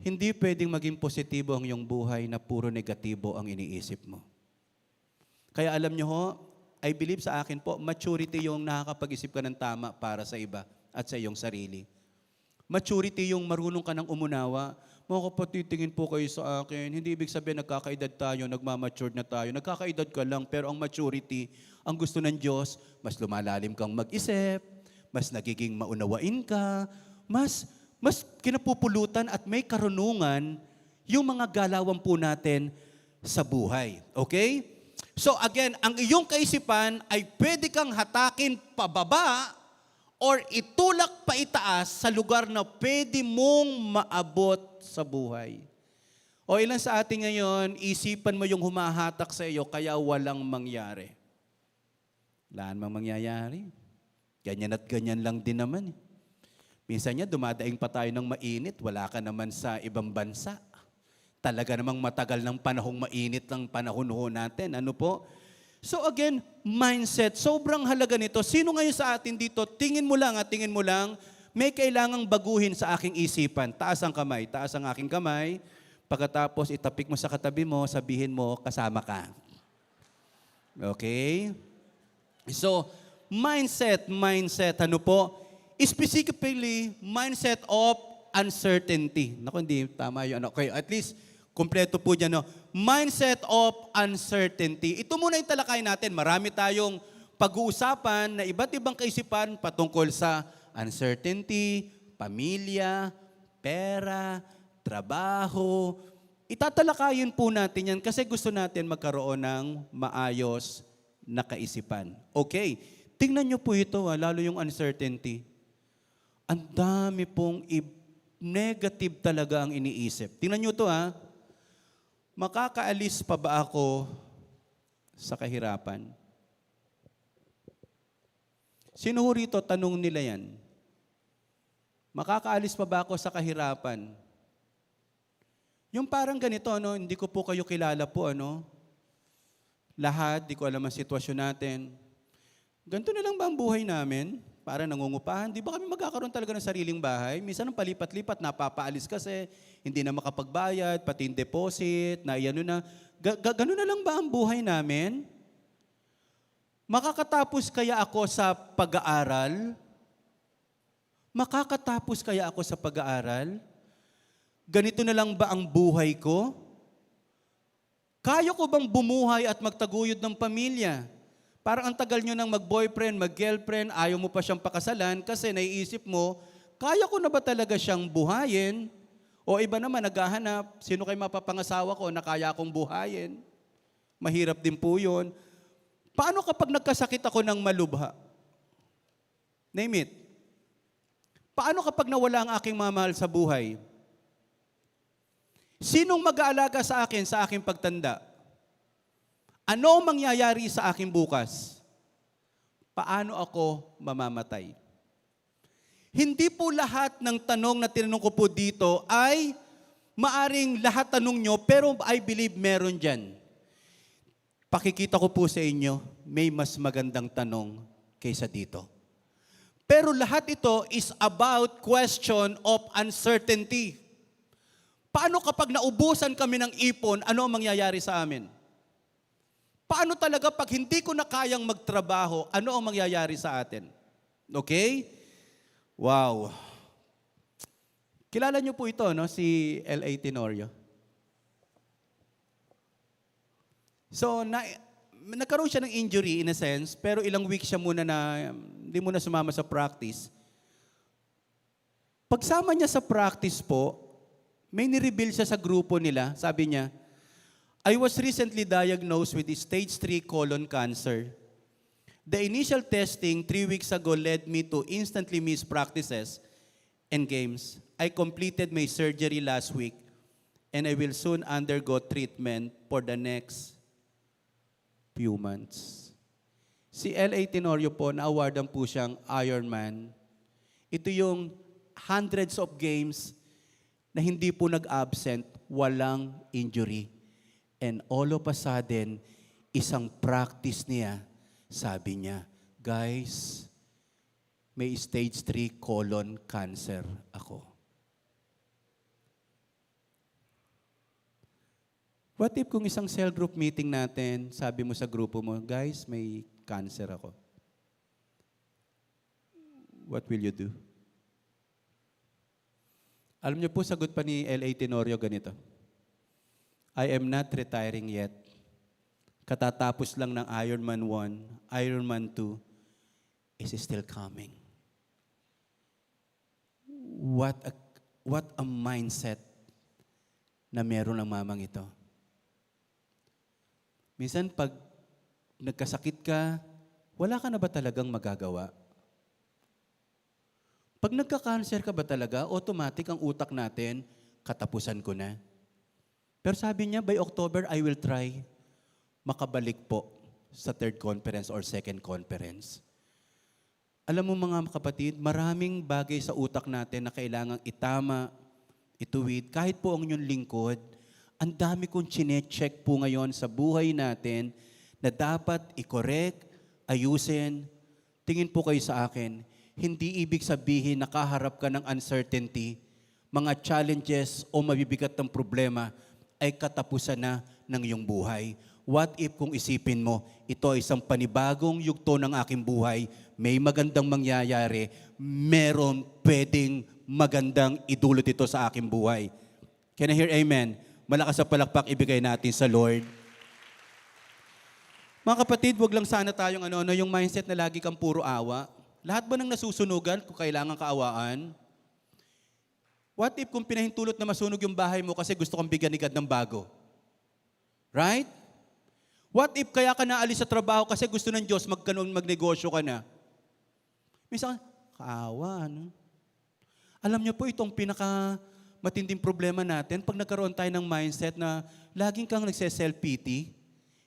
Hindi pwedeng maging positibo ang iyong buhay na puro negatibo ang iniisip mo. Kaya alam nyo ho, I believe sa akin po, maturity yung nakakapag-isip ka ng tama para sa iba at sa iyong sarili. Maturity yung marunong ka ng umunawa. Mga kapatid, tingin po kayo sa akin. Hindi ibig sabihin nagkakaedad tayo, nagmamature na tayo. Nagkakaedad ka lang, pero ang maturity, ang gusto ng Diyos, mas lumalalim kang mag-isip, mas nagiging maunawain ka, mas kinapupulutan at may karunungan yung mga galawan po natin sa buhay. Okay? So again, ang iyong kaisipan ay pwede kang hatakin pababa or itulak pa itaas sa lugar na pwede mong maabot sa buhay. O ilan sa atin ngayon, isipan mo yung humahatak sa iyo kaya walang mangyari. Wala namang mangyayari. Ganyan at ganyan lang din naman. Minsan niya, dumadaing pa tayo ng mainit, wala ka naman sa ibang bansa. Talaga namang matagal ng panahong mainit ng panahon ho natin. Ano po? So again, mindset. Sobrang halaga nito. Sino ngayon sa atin dito, tingin mo lang, may kailangang baguhin sa aking isipan. Taas ang kamay. Taas ang aking kamay. Pagkatapos itapik mo sa katabi mo, sabihin mo, kasama ka. Okay? So, mindset. Ano po? Specifically, mindset of uncertainty. Naku, hindi tama yun. Okay, at least, kumpleto po dyan. No? Mindset of uncertainty. Ito muna yung talakay natin. Marami tayong pag-uusapan na iba't ibang kaisipan patungkol sa uncertainty, pamilya, pera, trabaho. Itatalakayin po natin yan kasi gusto natin magkaroon ng maayos na kaisipan. Okay, tingnan nyo po ito, lalo yung uncertainty. Ang dami pong negative talaga ang iniisip. Tingnan nyo ito makakaalis pa ba ako sa kahirapan? Sino ho rito, tanong nila yan? Makakaalis pa ba ako sa kahirapan? Yung parang ganito, hindi ko po kayo kilala po, lahat, di ko alam ang sitwasyon natin. Ganito na lang ba ang buhay namin? Para nangungupahan. Di ba kami magkakaroon talaga ng sariling bahay? Minsan ang palipat-lipat, napapaalis kasi, hindi na makapagbayad, pati yung deposit, na iyan na. Ganun na lang ba ang buhay namin? Makakatapos kaya ako sa pag-aaral? Makakatapos kaya ako sa pag-aaral? Ganito na lang ba ang buhay ko? Kaya ko bang bumuhay at magtaguyod ng pamilya? Parang ang tagal nyo nang mag-boyfriend, mag-girlfriend, ayaw mo pa siyang pakasalan kasi naiisip mo, kaya ko na ba talaga siyang buhayin? O iba naman, naghahanap, sino kayo mapapangasawa ko na kaya akong buhayin? Mahirap din po yun. Paano kapag nagkasakit ako ng malubha? Name it. Paano kapag nawala ang aking mamahal sa buhay? Sinong mag-aalaga sa aking pagtanda? Ano ang mangyayari sa akin bukas? Paano ako mamamatay? Hindi po lahat ng tanong na tinanong ko po dito ay maaring lahat tanong nyo, pero I believe meron dyan. Pakikita ko po sa inyo, may mas magandang tanong kaysa dito. Pero lahat ito is about question of uncertainty. Paano kapag naubusan kami ng ipon, ano ang mangyayari sa amin? Paano talaga pag hindi ko na kayang magtrabaho, ano ang mangyayari sa atin? Okay? Wow. Kilala niyo po ito, no? Si L.A. Tenorio. So, nagkaroon siya ng injury in a sense, pero ilang weeks siya muna na hindi muna sumama sa practice. Pagsama niya sa practice po, may nireveal siya sa grupo nila. Sabi niya, I was recently diagnosed with stage 3 colon cancer. The initial testing 3 weeks ago led me to instantly miss practices and games. I completed my surgery last week and I will soon undergo treatment for the next few months. Si L.A. Tenorio po, na-awardan po siyang Ironman. Ito yung hundreds of games na hindi po nag-absent, walang injury. And all of a sudden, isang practice niya, sabi niya, guys, may stage 3 colon cancer ako. What if kung isang cell group meeting natin, sabi mo sa grupo mo, guys, may cancer ako. What will you do? Alam niyo po, sagot pa ni L.A. Tenorio ganito. I am not retiring yet. Katatapos lang ng Ironman 1, Ironman 2 is still coming. What a mindset na meron ng mamang ito. Minsan pag nagkasakit ka, wala ka na ba talagang magagawa? Pag nagka-cancer ka ba talaga, automatic ang utak natin, katapusan ko na. Pero sabi niya, by October, I will try makabalik po sa third conference or second conference. Alam mo mga kapatid, maraming bagay sa utak natin na kailangang itama, ituwid. Kahit po ang inyong lingkod, ang dami kong chine-check po ngayon sa buhay natin na dapat i-correct, ayusin. Tingin po kayo sa akin, hindi ibig sabihin nakaharap ka ng uncertainty, mga challenges o mabibigat ng problema ay katapusan na ng iyong buhay. What if kung isipin mo, ito ay isang panibagong yugto ng aking buhay, may magandang mangyayari, meron pwedeng magandang idulot ito sa aking buhay. Can I hear amen? Malakas sa palakpak ibigay natin sa Lord. Mga kapatid, wag lang sana tayong yung mindset na lagi kang puro awa. Lahat ba ng nasusunugan kung kailangan kaawaan? What if kung pinahintulot na masunog yung bahay mo kasi gusto kang bigyan ni God ng bago? Right? What if kaya ka naalis sa trabaho kasi gusto ng Diyos magnegosyo ka na? Minsan, kaawa, no? Alam niyo po itong matinding problema natin pag nagkaroon tayo ng mindset na laging kang nagse-self-pity,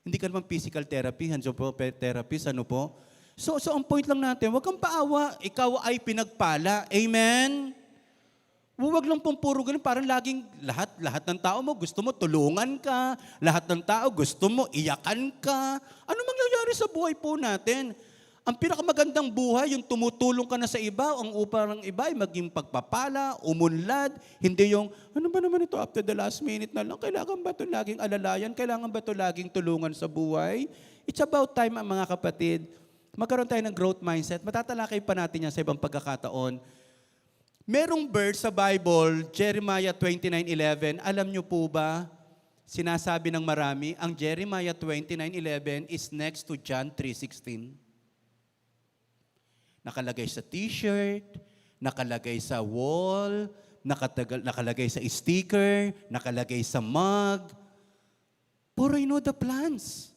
hindi ka naman physical therapy, hands-on therapist, ano po? So ang point lang natin, huwag kang paawa, ikaw ay pinagpala. Amen? Huwag lang pong puro ganun, parang laging lahat ng tao mo gusto mo tulungan ka, lahat ng tao gusto mo iyakan ka. Ano mangyayari sa buhay po natin? Ang pinakamagandang buhay, yung tumutulong ka na sa iba, ang upang ng iba ay maging pagpapala, umunlad, hindi yung, ano ba naman ito after the last minute na lang, kailangan ba ito laging alalayan, kailangan ba ito laging tulungan sa buhay? It's about time, mga kapatid, magkaroon tayo ng growth mindset, matatalakay pa natin yan sa ibang pagkakataon. Merong verse sa Bible, Jeremiah 29:11. Alam nyo po ba, sinasabi ng marami, ang Jeremiah 29:11 is next to John 3:16. Nakalagay sa t-shirt, nakalagay sa wall, nakalagay sa sticker, nakalagay sa mug. For I know the plans.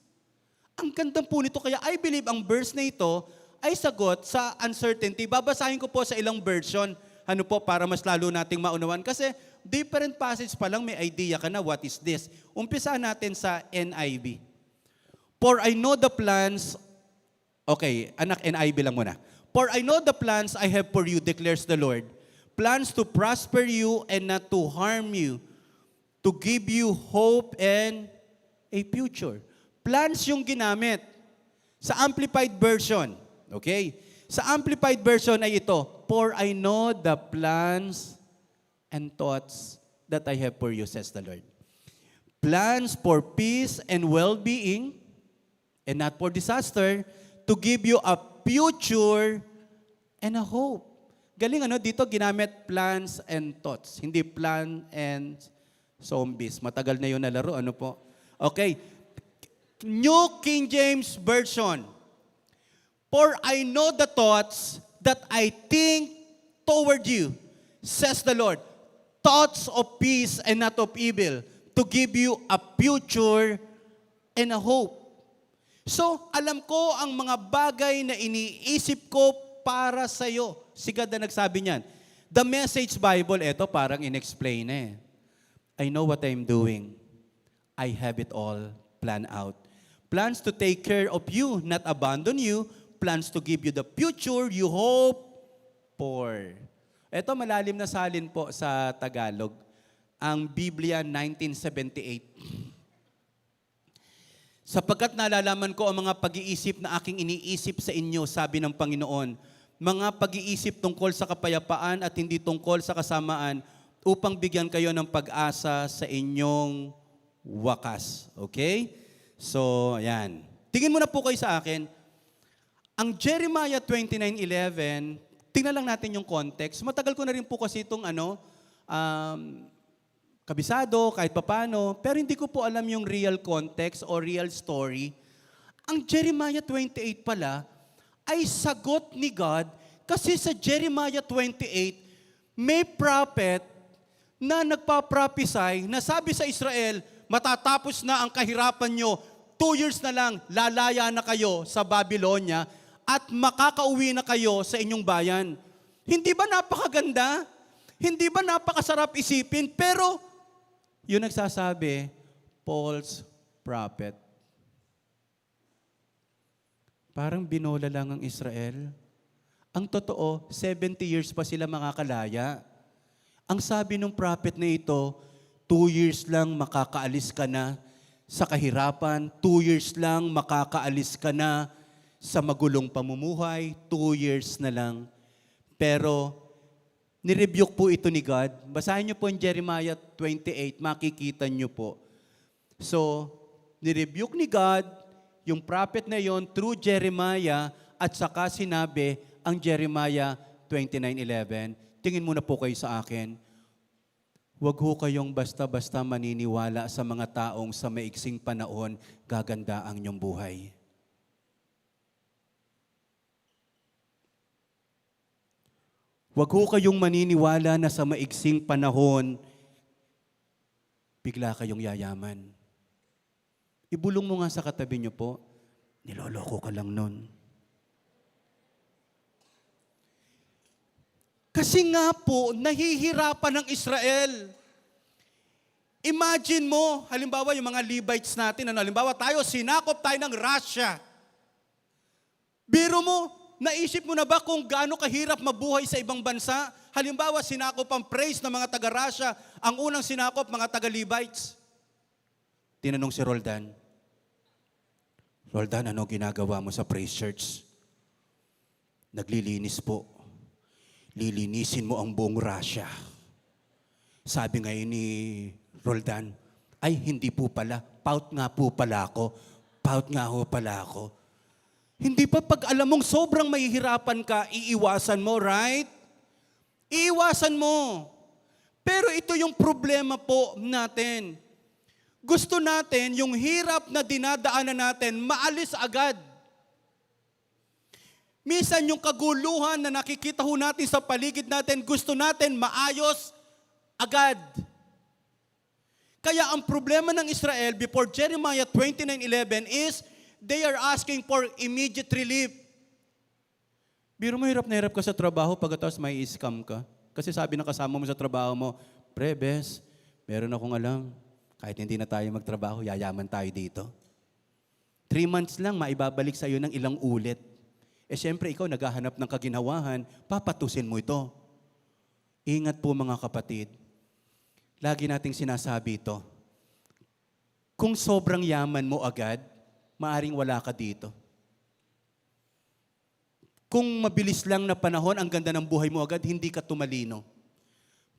Ang gandang po nito, kaya I believe ang verse na ito ay sagot sa uncertainty. Babasahin ko po sa ilang version, ano po, para mas lalo nating maunawan. Kasi different passage pa lang may idea ka na what is this. Umpisa natin sa NIV. For I know the plans, okay, anak, NIV lang muna. For I know the plans I have for you, declares the Lord. Plans to prosper you and not to harm you, to give you hope and a future. Plans yung ginamit sa Amplified Version. Okay? Sa Amplified Version ay ito, for I know the plans and thoughts that I have for you, says the Lord. Plans for peace and well-being and not for disaster, to give you a future and a hope. Galing ano, dito ginamit plans and thoughts, hindi plan and zombies. Matagal na yun na laro, ano po? Okay. New King James Version. For I know the thoughts that I think toward you, says the Lord. Thoughts of peace and not of evil, to give you a future and a hope. So, alam ko ang mga bagay na iniisip ko para sa iyo. Si God na nagsabi niyan. The Message Bible, eto parang inexplain na eh. I know what I'm doing. I have it all planned out. Plans to take care of you, not abandon you. Plans to give you the future you hope for. Eto malalim na salin po sa Tagalog. Ang Biblia 1978. Sapagkat nalalaman ko ang mga pag-iisip na aking iniisip sa inyo, sabi ng Panginoon, mga pag-iisip tungkol sa kapayapaan at hindi tungkol sa kasamaan, upang bigyan kayo ng pag-asa sa inyong wakas. Okay? So, ayan. Tingin muna po kayo sa akin. Ang Jeremiah 29:11, tingnan lang natin yung context. Matagal ko na rin po kasi itong kabisado, kahit papano, pero hindi ko po alam yung real context or real story. Ang Jeremiah 28 pala ay sagot ni God kasi sa Jeremiah 28, may prophet na nagpa-prophesy na sabi sa Israel, matatapos na ang kahirapan nyo, 2 years na lang, lalaya na kayo sa Babylonia at makakauwi na kayo sa inyong bayan. Hindi ba napakaganda? Hindi ba napakasarap isipin? Pero, yun nagsasabi, false prophet. Parang binola lang ang Israel. Ang totoo, 70 years pa sila makakalaya. Ang sabi ng prophet na ito, 2 years lang makakaalis ka na sa kahirapan, 2 years lang makakaalis ka na sa magulong pamumuhay, 2 years na lang. Pero, nirebuke po ito ni God. Basahin niyo po ang Jeremiah 28, makikita niyo po. So, nirebuke ni God yung prophet na yon through Jeremiah at saka sinabi ang Jeremiah 29:11. Tingin muna po kayo sa akin. Huwag ho kayong basta-basta maniniwala sa mga taong sa maiksing panahon gaganda ang inyong buhay. Huwag ho kayong maniniwala na sa maiksing panahon, bigla kayong yayaman. Ibulong mo nga sa katabi niyo po, niloloko ka lang nun. Kasi nga po, nahihirapan ng Israel. Imagine mo, halimbawa yung mga Levites natin, halimbawa tayo, sinakop tayo ng Russia. Biro mo, naisip mo na ba kung gaano kahirap mabuhay sa ibang bansa? Halimbawa, sinakop ang praise ng mga taga-Russia, ang unang sinakop, mga taga-Levites. Tinanong si Roldan, Roldan, ano ginagawa mo sa praise church? Naglilinis po. Lilinisin mo ang buong Russia. Sabi ngayon ni Roldan, ay hindi po pala, pout nga po pala ako. Pout nga ho pala ako. Hindi pa pag alam mong sobrang mahihirapan ka, iiwasan mo, right? Iiwasan mo. Pero ito yung problema po natin. Gusto natin yung hirap na dinadaanan natin, maalis agad. Minsan yung kaguluhan na nakikita ho natin sa paligid natin, gusto natin maayos agad. Kaya ang problema ng Israel before Jeremiah 29:11 is they are asking for immediate relief. Biro mo, hirap na hirap ka sa trabaho pagkatapos may scam ka. Kasi sabi ng kasama mo sa trabaho mo, pre, bes, meron akong alam. Kahit hindi na tayo magtrabaho, yayaman tayo dito. 3 months lang, maibabalik sa iyo ng ilang ulit. Eh siyempre, ikaw naghahanap ng kaginawahan, papatusin mo ito. Ingat po mga kapatid. Lagi nating sinasabi ito. Kung sobrang yaman mo agad, maaring wala ka dito. Kung mabilis lang na panahon, ang ganda ng buhay mo agad, hindi ka tumalino.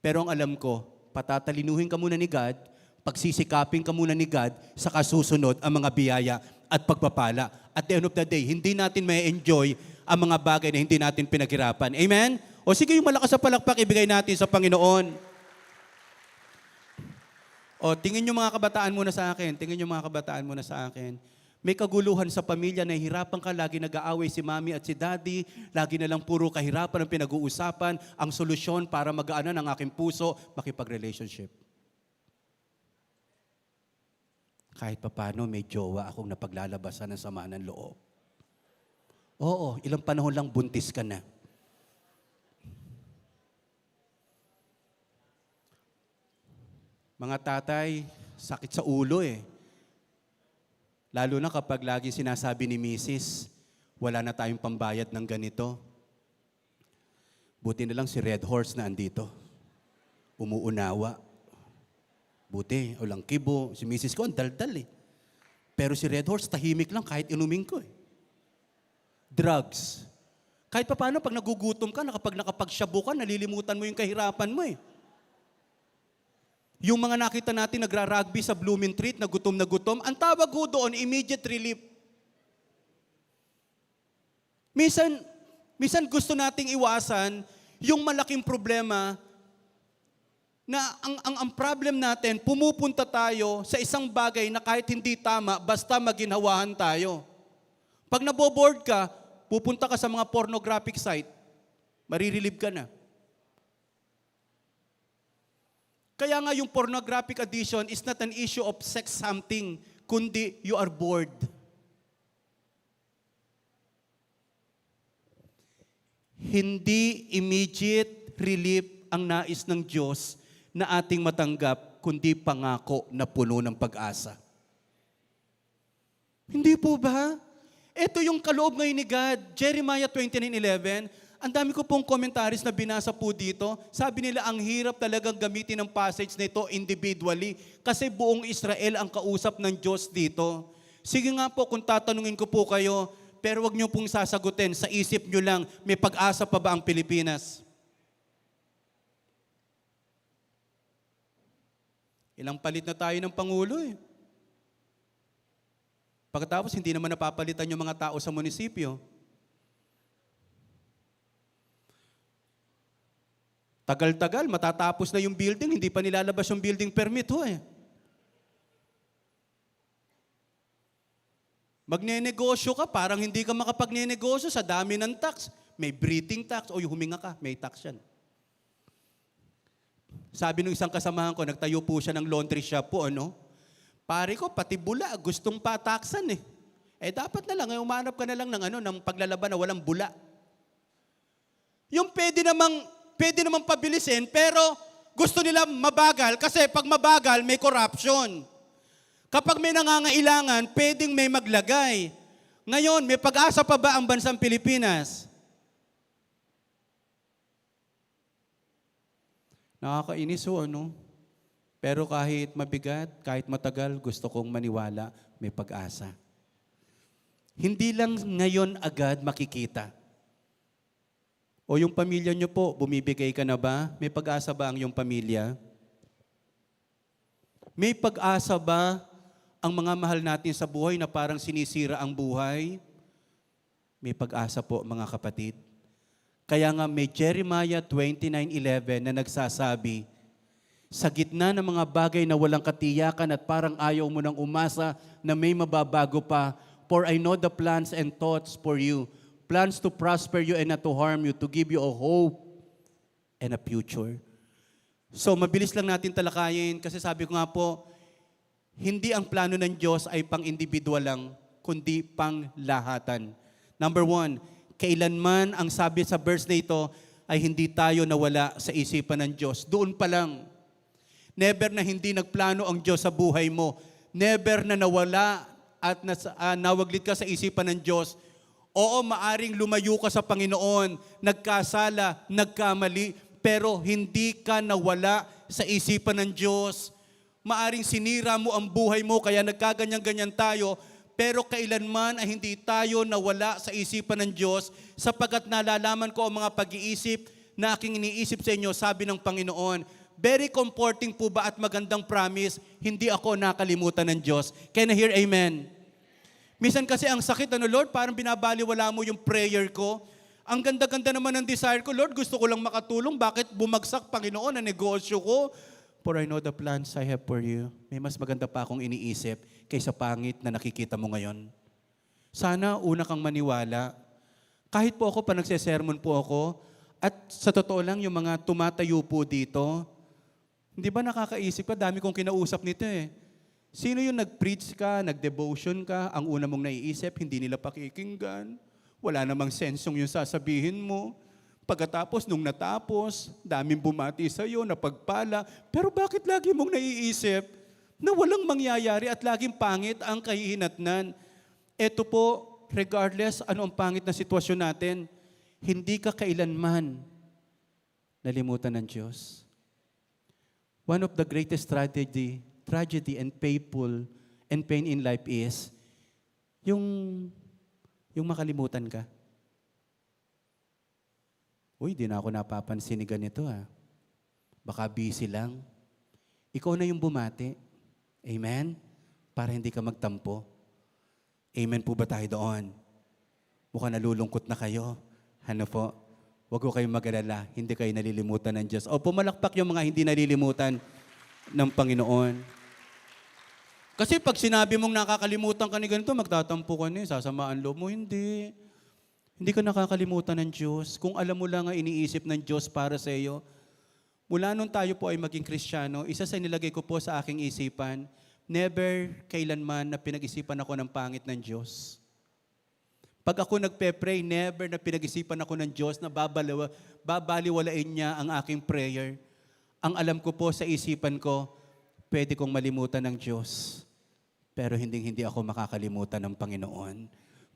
Pero ang alam ko, patatalinuhin ka muna ni God, pagsisikapin ka muna ni God, saka susunod ang mga biyaya at pagpapala. At the end of the day, hindi natin may enjoy ang mga bagay na hindi natin pinaghirapan. Amen? O sige, yung malakas sa palakpak, ibigay natin sa Panginoon. O, tingin nyo mga kabataan muna sa akin. Tingin nyo mga kabataan muna sa akin. May kaguluhan sa pamilya, nahihirapan ka, lagi nag-aaway si mami at si daddy, lagi na lang puro kahirapan ang pinag-uusapan, ang solusyon para magaanan ang aking puso, makipag-relationship. Kahit papano, may jowa akong napaglalabasan ng sama ng loob. Oo, ilang panahon lang buntis ka na. Mga tatay, sakit sa ulo eh. Lalo na kapag lagi sinasabi ni Mrs., wala na tayong pambayad ng ganito. Buti na lang si Red Horse na andito. Umuunawa. Buti, walang kibo. Si Mrs. ko, ang daldal eh. Pero si Red Horse, tahimik lang kahit inumin ko eh. Drugs. Kahit pa paano, pag nagugutom ka, nakapag-shabu ka, nalilimutan mo yung kahirapan mo eh. Yung mga nakita natin nagra-rugby sa Blooming Treat, na gutom, ang tawag ho doon, immediate relief. Minsan gusto nating iwasan yung malaking problema na ang problem natin, pumupunta tayo sa isang bagay na kahit hindi tama, basta maginhawahan tayo. Pag naboboard ka, pupunta ka sa mga pornographic site, marirelieve ka na. Kaya nga yung pornographic addiction is not an issue of sex something, kundi you are bored. Hindi immediate relief ang nais ng Diyos na ating matanggap, kundi pangako na puno ng pag-asa. Hindi po ba? Ito yung kaloob ngayon ni God. Jeremiah 29:11, ang dami ko pong commentaries na binasa po dito. Sabi nila, ang hirap talagang gamitin ng passage na ito individually kasi buong Israel ang kausap ng Diyos dito. Sige nga po, kung tatanungin ko po kayo, pero wag niyo pong sasagutin, sa isip niyo lang, may pag-asa pa ba ang Pilipinas? Ilang palit na tayo ng Pangulo eh. Pagkatapos, hindi naman napapalitan yung mga tao sa munisipyo. Tagal-tagal, matatapos na yung building, hindi pa nilalabas yung building permit ho eh. Magnenegosyo ka, parang hindi ka makapagnenegosyo sa dami ng tax. May breathing tax, o yung huminga ka, may tax yan. Sabi ng isang kasamahan ko, nagtayo po siya ng laundry shop po, ano? Pare ko, pati bula, gustong pataksan eh. Eh dapat na lang, umanap ka na lang ng paglalaban na walang bula. Yung pwede namang pabilisin, pero gusto nila mabagal kasi pag mabagal, may corruption. Kapag may nangangailangan, pwedeng may maglagay. Ngayon, may pag-asa pa ba ang bansang Pilipinas? Nakakainis ho, ano? Pero kahit mabigat, kahit matagal, gusto kong maniwala, may pag-asa. Hindi lang ngayon agad makikita. O yung pamilya nyo po, bumibigay ka na ba? May pag-asa ba ang iyong pamilya? May pag-asa ba ang mga mahal natin sa buhay na parang sinisira ang buhay? May pag-asa po mga kapatid. Kaya nga may Jeremiah 29:11 na nagsasabi, sa gitna ng mga bagay na walang katiyakan at parang ayaw mo nang umasa na may mababago pa, for I know the plans and thoughts for you, plans to prosper you and not to harm you, to give you a hope and a future. So mabilis lang natin talakayin kasi sabi ko nga po, hindi ang plano ng Diyos ay pang-individual lang, kundi pang-lahatan. Number 1, kailanman ang sabi sa verse na ito ay hindi tayo nawala sa isipan ng Diyos. Doon pa lang. Never na hindi nagplano ang Diyos sa buhay mo. Never na nawala at nawaglit ka sa isipan ng Diyos. Oo, maaring lumayo ka sa Panginoon, nagkasala, nagkamali, pero hindi ka nawala sa isipan ng Diyos. Maaring sinira mo ang buhay mo, kaya nagkaganyan-ganyan tayo, pero kailanman ay hindi tayo nawala sa isipan ng Diyos, sapagkat nalalaman ko ang mga pag-iisip na aking iniisip sa inyo, sabi ng Panginoon. Very comforting po ba at magandang promise, hindi ako nakalimutan ng Diyos. Can I hear amen? Minsan kasi ang sakit, Lord, parang binabaliwala mo yung prayer ko. Ang ganda-ganda naman ng desire ko, Lord, gusto ko lang makatulong. Bakit bumagsak, Panginoon, ang negosyo ko? For I know the plans I have for you. May mas maganda pa akong iniisip kaysa pangit na nakikita mo ngayon. Sana una kang maniwala. Kahit po ako, pa nagsesermon po ako, at sa totoo lang, yung mga tumatayo po dito, hindi ba nakakaisip ka? Dami kong kinausap nito eh. Sino yung nag-preach ka, nag-devotion ka, ang una mong naiisip, hindi nila pakikinggan. Wala namang sensong yung sasabihin mo. Pagkatapos, nung natapos, daming bumati sa'yo, napagpala. Pero bakit lagi mong naiisip na walang mangyayari at laging pangit ang kahihinatnan? Ito po, regardless ano ang pangit na sitwasyon natin, hindi ka kailanman nalimutan ng Diyos. One of the greatest tragedy and pain in life is yung makalimutan ka. Uy, di na ako napapansin ni ganito ah. Baka busy lang. Ikaw na yung bumati. Amen? Para hindi ka magtampo. Amen po ba tayo doon? Mukhang nalulungkot na kayo. Ano po? Huwag ko kayong mag-alala, hindi kayo nalilimutan ng Diyos. O pumalakpak yung mga hindi nalilimutan ng Panginoon. Kasi pag sinabi mong nakakalimutan ka ni ganito, magtatampo ka na, sasamaan loob mo. Hindi. Hindi ka nakakalimutan ng Diyos. Kung alam mo lang ang iniisip ng Diyos para sa iyo, mula nung tayo po ay maging Kristiyano, isa sa nilagay ko po sa aking isipan, never kailanman na pinag-isipan ako ng pangit ng Diyos. Pag ako nagpe-pray, never na pinag-isipan ako ng Diyos na babaliwalain niya ang aking prayer. Ang alam ko po sa isipan ko, pwede kong malimutan ng Diyos, pero hindi ako makakalimutan ng Panginoon.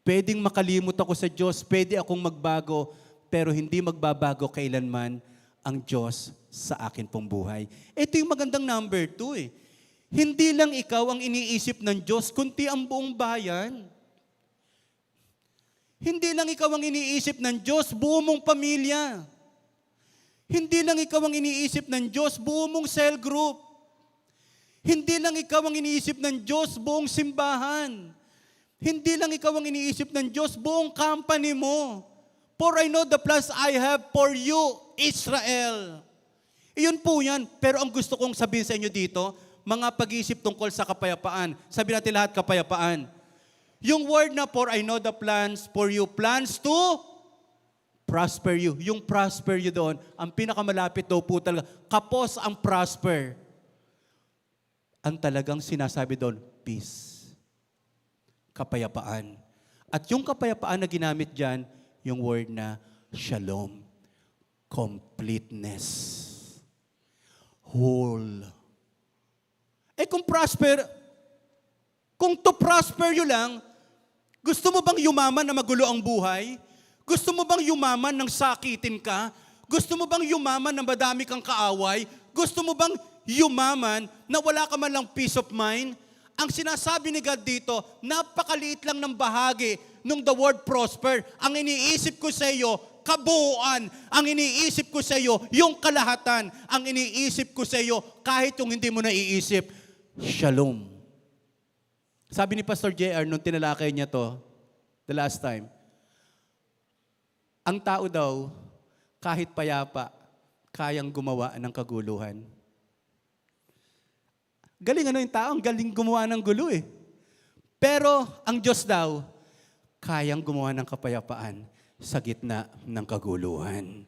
Pwedeng makalimot ako sa Diyos, pwede akong magbago, pero hindi magbabago kailanman ang Diyos sa akin pong buhay. Ito yung magandang number 2 eh. Hindi lang ikaw ang iniisip ng Diyos, kundi ang buong bayan. Hindi lang ikaw ang iniisip ng Diyos, buo mong pamilya. Hindi lang ikaw ang iniisip ng Diyos, buo mong cell group. Hindi lang ikaw ang iniisip ng Diyos, buong simbahan. Hindi lang ikaw ang iniisip ng Diyos, buong company mo. For I know the plans I have for you, Israel. Iyon po yan. Pero ang gusto kong sabihin sa inyo dito, mga pag-iisip tungkol sa kapayapaan. Sabi natin lahat kapayapaan. Yung word na for I know the plans for you, plans to prosper you. Yung prosper you doon, ang pinakamalapit daw po talaga, kapos ang prosper. Ang talagang sinasabi doon, peace. Kapayapaan. At yung kapayapaan na ginamit dyan, yung word na shalom. Completeness. Whole. Kung prosper, kung to prosper you lang, gusto mo bang yumaman na magulo ang buhay? Gusto mo bang yumaman nang sakitin ka? Gusto mo bang yumaman na madami kang kaaway? Gusto mo bang yumaman na wala ka man lang peace of mind? Ang sinasabi ni God dito, napakaliit lang ng bahagi nung the word prosper. Ang iniisip ko sa iyo, kabuuan. Ang iniisip ko sa iyo, yung kalahatan. Ang iniisip ko sa iyo, kahit yung hindi mo naiisip, shalom. Sabi ni Pastor JR nung tinalakay niya to, the last time, ang tao daw, kahit payapa, kayang gumawa ng kaguluhan. Galing ano yung tao, ang galing gumawa ng gulo eh. Pero ang Diyos daw, kayang gumawa ng kapayapaan sa gitna ng kaguluhan.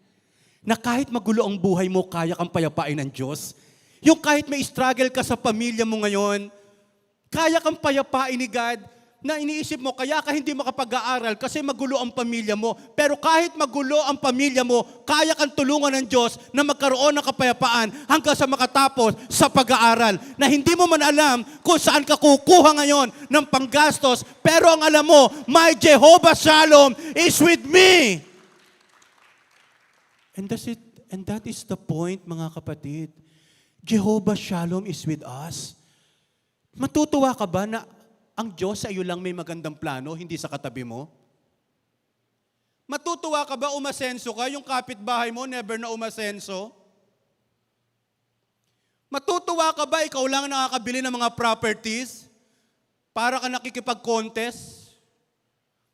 Na kahit magulo ang buhay mo, kaya kang payapain ng Diyos. Yung kahit may struggle ka sa pamilya mo ngayon, kaya kang payapain ni God na iniisip mo, kaya ka hindi makapag-aaral kasi magulo ang pamilya mo. Pero kahit magulo ang pamilya mo, kaya kang tulungan ng Diyos na magkaroon ng kapayapaan hanggang sa makatapos sa pag-aaral. Na hindi mo man alam kung saan ka kukuha ngayon ng panggastos, pero ang alam mo, my Jehovah Shalom is with me. And that is the point, mga kapatid. Jehovah Shalom is with us. Matutuwa ka ba na ang Diyos sa iyo lang may magandang plano, hindi sa katabi mo? Matutuwa ka ba umasenso ka, yung kapitbahay mo never na umasenso? Matutuwa ka ba ikaw lang nakakabili ng mga properties para ka nakikipag-contest?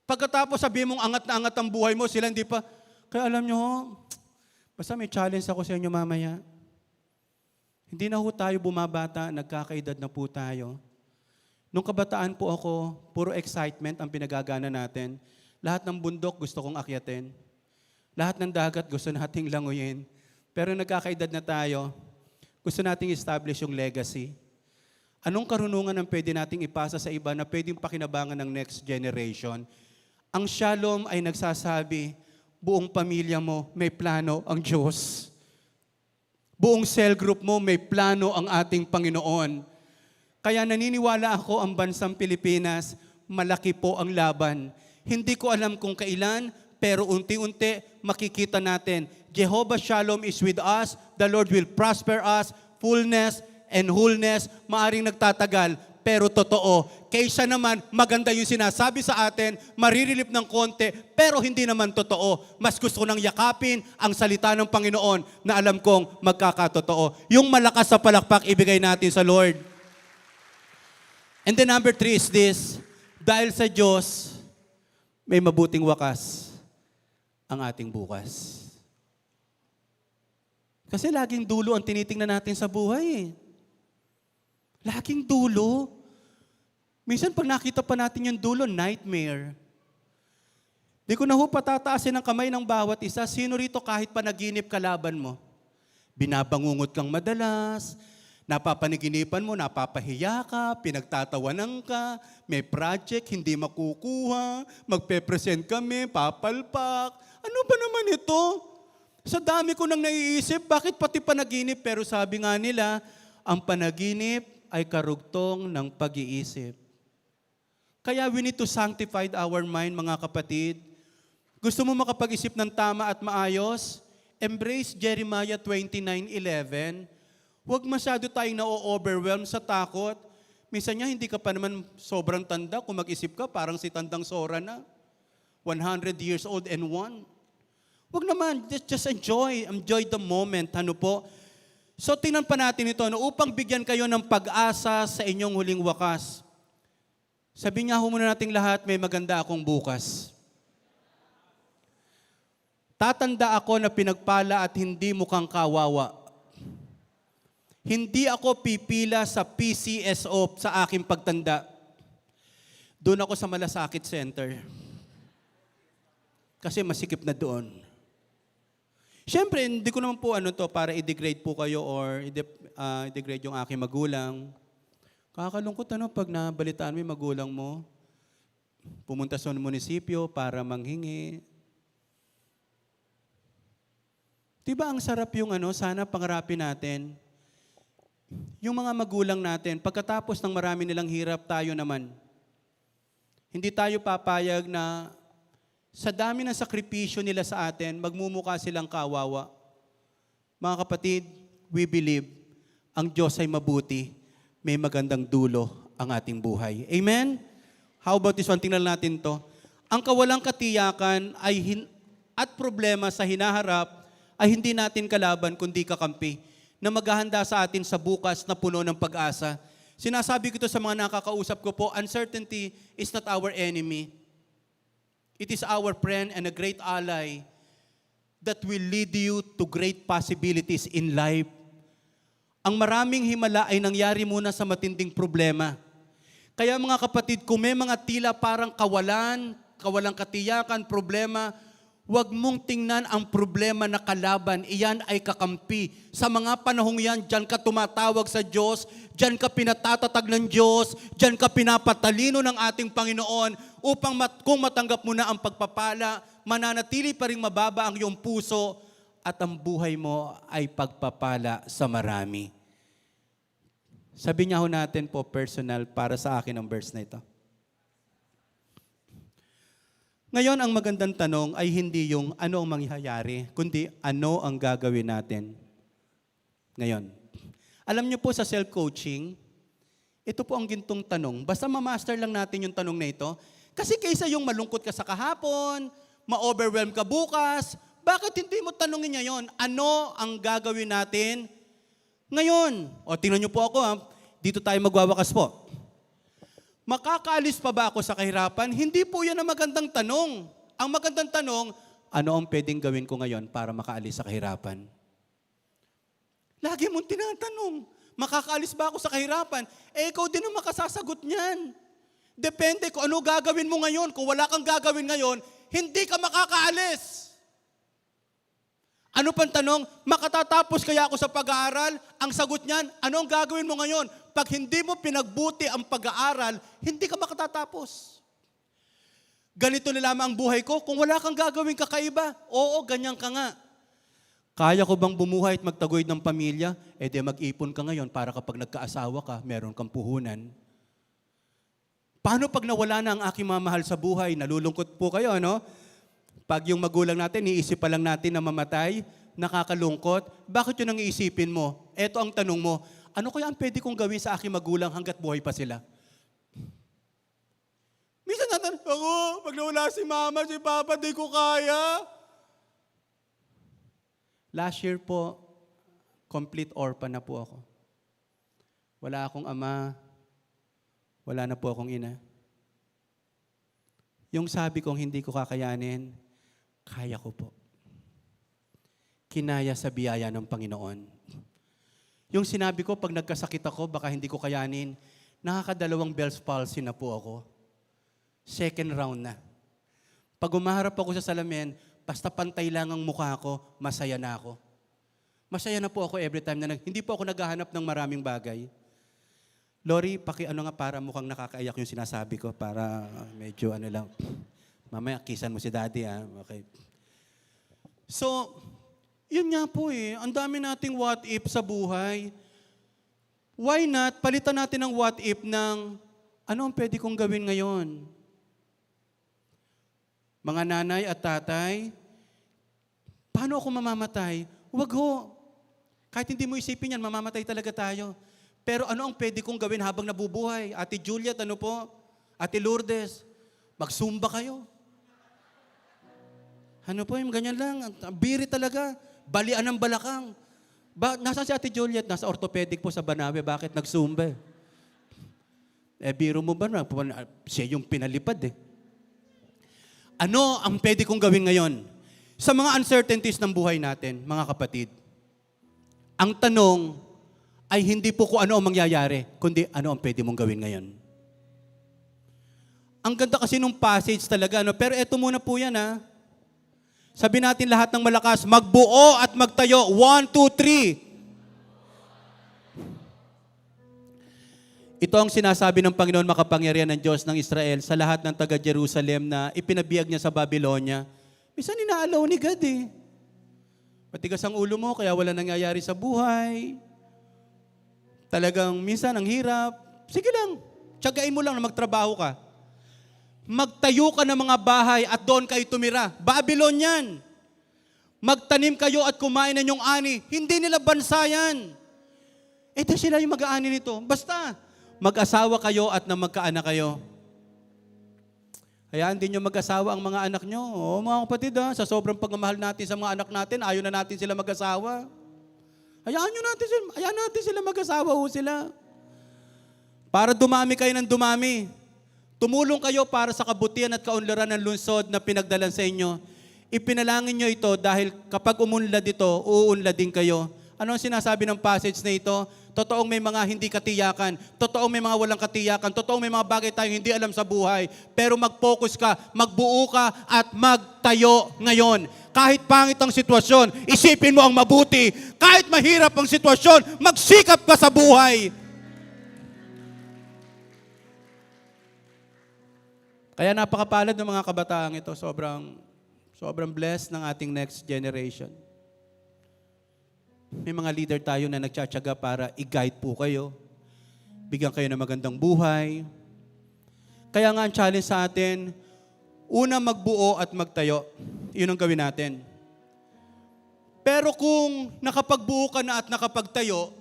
Pagkatapos sabi mong angat na angat ang buhay mo, sila hindi pa. Kaya alam nyo, basta may challenge ako sa inyo mamaya. Hindi na ho tayo bumabata, nagkakaedad na po tayo. Nung kabataan po ako, puro excitement ang pinagagana natin. Lahat ng bundok gusto kong akyatin. Lahat ng dagat gusto nating languyin. Pero nagkakaedad na tayo, gusto nating establish yung legacy. Anong karunungan ang pwede nating ipasa sa iba na pwedeng pakinabangan ng next generation? Ang Shalom ay nagsasabi, buong pamilya mo may plano ang Diyos. Buong cell group mo may plano ang ating Panginoon. Kaya naniniwala ako ang bansang Pilipinas, malaki po ang laban. Hindi ko alam kung kailan, pero unti-unti makikita natin, Jehovah Shalom is with us, the Lord will prosper us, fullness and wholeness, maaring nagtatagal, pero totoo. Kaysa naman, maganda yung sinasabi sa atin, maririlip ng konti, pero hindi naman totoo. Mas gusto ko nang yakapin ang salita ng Panginoon na alam kong magkakatotoo. Yung malakas sa palakpak, ibigay natin sa Lord. And then number 3 is this, dahil sa Diyos, may mabuting wakas ang ating bukas. Kasi laging dulo ang tinitingnan natin sa buhay. Laging dulo. Minsan pag nakita pa natin yung dulo, nightmare. Di ko na ho patataasin ang kamay ng bawat isa. Sino rito kahit panaginip kalaban mo? Binabangungot kang madalas, napapaniginipan mo, napapahiya ka, pinagtatawanan ka, may project, hindi makukuha, magpe-present kami, papalpak. Ano ba naman ito? Sa dami ko nang naiisip, bakit pati panaginip? Pero sabi nga nila, ang panaginip ay karugtong ng pag-iisip. Kaya we need to sanctify our mind, mga kapatid. Gusto mo makapag-isip ng tama at maayos? Embrace Jeremiah 29:11. Huwag masyado tayong na-overwhelm sa takot. Minsan niya, hindi ka pa naman sobrang tanda. Kung mag-isip ka, parang si Tandang Sora na. 100 years old and one. Huwag naman, just enjoy. Enjoy the moment. Ano po? So, tingnan pa natin ito. No, upang bigyan kayo ng pag-asa sa inyong huling wakas. Sabi nga ho muna nating lahat, may maganda akong bukas. Tatanda ako na pinagpala at hindi mukhang kawawa. Hindi ako pipila sa PCSO sa aking pagtanda. Doon ako sa Malasakit Center. Kasi masikip na doon. Siyempre, hindi ko naman po para i-degrade po kayo or i-degrade yung aking magulang. Kakalungkot pag nabalitaan mo yung magulang mo, pumunta sa munisipyo para manghingi. Diba ang sarap yung sana pangarapin natin, yung mga magulang natin, pagkatapos ng marami nilang hirap, tayo naman. Hindi tayo papayag na sa dami ng sakripisyo nila sa atin, magmumukha silang kawawa. Mga kapatid, we believe ang Diyos ay mabuti, may magandang dulo ang ating buhay. Amen? How about this one? Tingnan natin to. Ang kawalang katiyakan at problema sa hinaharap ay hindi natin kalaban kundi kakampi na maghahanda sa atin sa bukas na puno ng pag-asa. Sinasabi ko ito sa mga nakakausap ko po, uncertainty is not our enemy. It is our friend and a great ally that will lead you to great possibilities in life. Ang maraming himala ay nangyari muna sa matinding problema. Kaya mga kapatid, kung may mga tila parang kawalang katiyakan, problema, huwag mong tingnan ang problema na kalaban. Iyan ay kakampi. Sa mga panahong yan, dyan ka tumatawag sa Diyos, dyan ka pinatatatag ng Diyos, dyan ka pinapatalino ng ating Panginoon upang kung matanggap mo na ang pagpapala, mananatili pa rin mababa ang iyong puso at ang buhay mo ay pagpapala sa marami. Sabi niya ho natin po personal para sa akin ang verse na ito. Ngayon, ang magandang tanong ay hindi yung ano ang mangyayari, kundi ano ang gagawin natin ngayon. Alam niyo po sa self-coaching, ito po ang gintong tanong. Basta ma-master lang natin yung tanong na ito. Kasi kaysa yung malungkot ka sa kahapon, ma-overwhelm ka bukas, bakit hindi mo tanongin niya yon? Ano ang gagawin natin ngayon? O tingnan niyo po ako ha, dito tayo magwawakas po. Makakaalis pa ba ako sa kahirapan? Hindi po yan ang magandang tanong. Ang magandang tanong, ano ang pwedeng gawin ko ngayon para makaalis sa kahirapan? Lagi mong tinatanong, makakaalis ba ako sa kahirapan? Eh, ikaw din ang makasasagot niyan. Depende kung ano gagawin mo ngayon. Kung wala kang gagawin ngayon, hindi ka makakaalis. Ano pang tanong? Makatatapos kaya ako sa pag-aaral? Ang sagot niyan, ano ang gagawin mo ngayon? Pag hindi mo pinagbuti ang pag-aaral, hindi ka makatatapos. Ganito na lamang ang buhay ko, kung wala kang gagawin kakaiba, oo, ganyan ka nga. Kaya ko bang bumuhay at magtaguyod ng pamilya? Eh di mag-ipon ka ngayon para kapag nagkaasawa ka, meron kang puhunan. Paano pag nawala na ang aking mamahal sa buhay? Nalulungkot po kayo, no? Pag yung magulang natin, iisip pa lang natin na mamatay, nakakalungkot. Bakit yun ang iisipin mo? Eto ang tanong mo, ano kaya ang pwede kong gawin sa aking magulang hanggat buhay pa sila? Minsan natin, ako, pag nawala si mama, si papa, di ko kaya. Last year po, complete orphan na po ako. Wala akong ama, wala na po akong ina. Yung sabi kong hindi ko kakayanin, kaya ko po. Kinaya sa biyaya ng Panginoon. Yung sinabi ko, pag nagkasakit ako, baka hindi ko kayanin, nakakadalawang Bell's palsy na po ako. Second round na. Pag umaharap ako sa salamin, basta pantay lang ang mukha ko, masaya na ako. Masaya na po ako every time na hindi po ako naghahanap ng maraming bagay. Lori, ano nga para mukhang nakakaiyak yung sinasabi ko para medyo ano lang. Mamaya, kisan mo si daddy Okay. So, yun nga po ang dami nating what if sa buhay. Why not, palitan natin ang what if ng ano ang pwede kong gawin ngayon? Mga nanay at tatay, paano ako mamamatay? Huwag ho. Kahit hindi mo isipin yan, mamamatay talaga tayo. Pero ano ang pwede kong gawin habang nabubuhay? Ate Juliet, ano po? Ate Lourdes, magsumba kayo. Ano po, yung ganyan lang. Biri talaga. Balian ng balakang. Nasaan si Ate Juliet? Nasa orthopedic po sa Banawe. Bakit nagsumba? Biro mo ba na? Siya yung pinalipad Ano ang pwede kong gawin ngayon? Sa mga uncertainties ng buhay natin, mga kapatid, ang tanong ay hindi po kung ano ang mangyayari, kundi ano ang pwede mong gawin ngayon. Ang ganda kasi nung passage talaga, pero eto muna po yan Sabi natin lahat ng malakas, magbuo at magtayo. 1, 2, 3. Ito ang sinasabi ng Panginoon makapangyarihan ng Diyos ng Israel sa lahat ng taga-Jerusalem na ipinabiyag niya sa Babylonia. Minsan inaalaw ni God Matigas ang ulo mo, kaya wala nangyayari sa buhay. Talagang minsan ang hirap. Sige lang, tiyagain mo lang na magtrabaho ka. Magtayo ka ng mga bahay at doon kayo tumira. Babylon yan. Magtanim kayo at kumain ng inyong ani. Hindi nila bansa yan. Ito sila yung mag-aani nito. Basta, mag-asawa kayo at na magkaanak kayo. Hayaan din nyo mag-asawa ang mga anak nyo. O mga kapatid sa sobrang pagmamahal natin sa mga anak natin, ayaw na natin sila mag-asawa. Hayaan natin sila mag-asawa sila. Para dumami kayo ng dumami. Tumulong kayo para sa kabutihan at kaunlaran ng lungsod na pinagdalan sa inyo. Ipinalangin nyo ito dahil kapag umunlad ito, uunlad din kayo. Ano ang sinasabi ng passage na ito? Totoong may mga hindi katiyakan. Totoong may mga walang katiyakan. Totoong may mga bagay tayong hindi alam sa buhay. Pero mag-focus ka, magbuo ka, at magtayo ngayon. Kahit pangit ang sitwasyon, isipin mo ang mabuti. Kahit mahirap ang sitwasyon, magsikap ka sa buhay. Kaya napakapalad ng mga kabataan ito. Sobrang blessed ng ating next generation. May mga leader tayo na nagtsatsaga para i-guide po kayo. Bigyan kayo ng magandang buhay. Kaya nga ang challenge sa atin, una magbuo at magtayo. Yun ang gawin natin. Pero kung nakapagbuo ka na at nakapagtayo,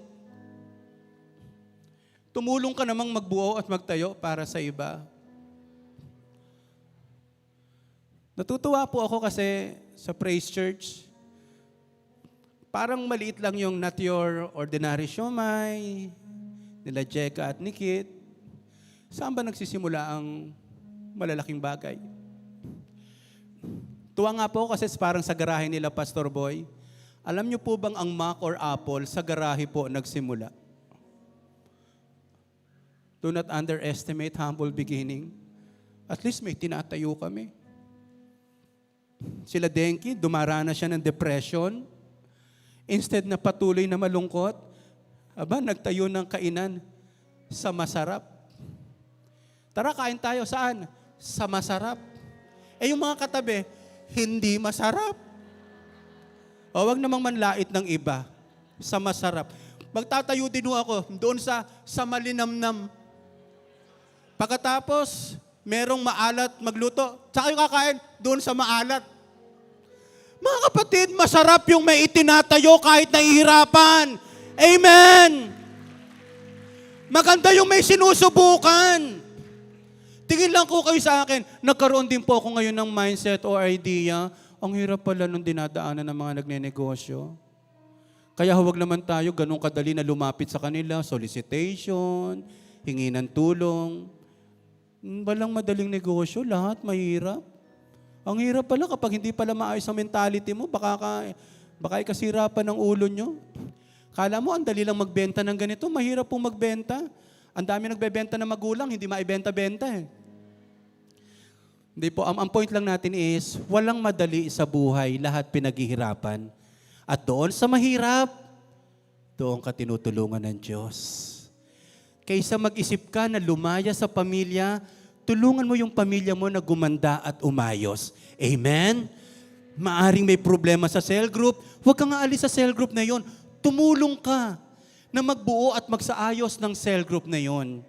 tumulong ka namang magbuo at magtayo para sa iba. Natutuwa po ako kasi sa Praise Church, parang maliit lang yung not your ordinary siomay, nila Jeka at Nikit. Saan ba nagsisimula ang malalaking bagay? Tuwa nga po kasi parang sa garahe nila, Pastor Boy. Alam niyo po bang ang Mac or Apple sa garahe po nagsimula? Do not underestimate humble beginning. At least may tinatayo kami. Sila Denki, dumaranas siya ng depression. Instead na patuloy na malungkot, nagtayo ng kainan sa masarap. Tara, kain tayo. Saan? Sa masarap. Yung mga katabi, hindi masarap. O, wag namang manlait ng iba. Sa masarap. Magtatayo din ako doon sa malinamnam. Pagkatapos, merong maalat magluto. Saka yung kakain, doon sa maalat. Mga kapatid, masarap yung may itinatayo kahit nahihirapan. Amen! Maganda yung may sinusubukan. Tingin lang ko kayo sa akin, nagkaroon din po ako ngayon ng mindset o idea, ang hirap pala nung dinadaanan ng mga nagnenegosyo. Kaya huwag naman tayo ganun kadali na lumapit sa kanila, solicitation, hingi ng tulong. Walang madaling negosyo, lahat mahirap. Ang hirap pala kapag hindi pala maayos ang mentality mo, baka ikasirapan ng ulo nyo. Kala mo, ang dali lang magbenta ng ganito, mahirap pong magbenta. Ang dami nagbebenta ng magulang, hindi maibenta-benta eh. Hindi po, ang point lang natin is, walang madali sa buhay, lahat pinaghihirapan. At doon sa mahirap, doon ka tinutulungan ng Diyos. Kaysa mag-isip ka na lumaya sa pamilya, tulungan mo yung pamilya mo na gumanda at umayos. Amen? Maaring may problema sa cell group, huwag kang aalis sa cell group na yon. Tumulong ka na magbuo at magsaayos ng cell group na yon.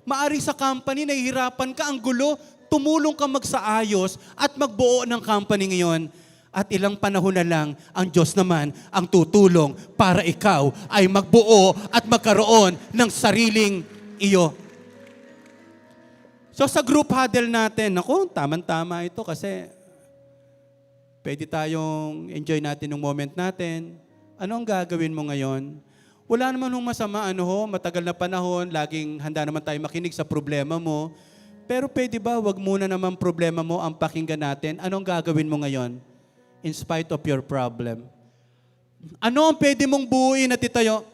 Maaring sa company, nahihirapan ka, ang gulo, tumulong ka magsaayos at magbuo ng company ngayon. At ilang panahon na lang, ang Diyos naman ang tutulong para ikaw ay magbuo at magkaroon ng sariling iyo. So sa group huddle natin, tamang-tama ito kasi pwede tayong enjoy natin yung moment natin. Ano ang gagawin mo ngayon? Wala naman hong masama, matagal na panahon, laging handa naman tayo makinig sa problema mo. Pero pwede ba, wag muna naman problema mo ang pakinggan natin. Anong gagawin mo ngayon? In spite of your problem. Ano ang pwede mong buuin at itayo?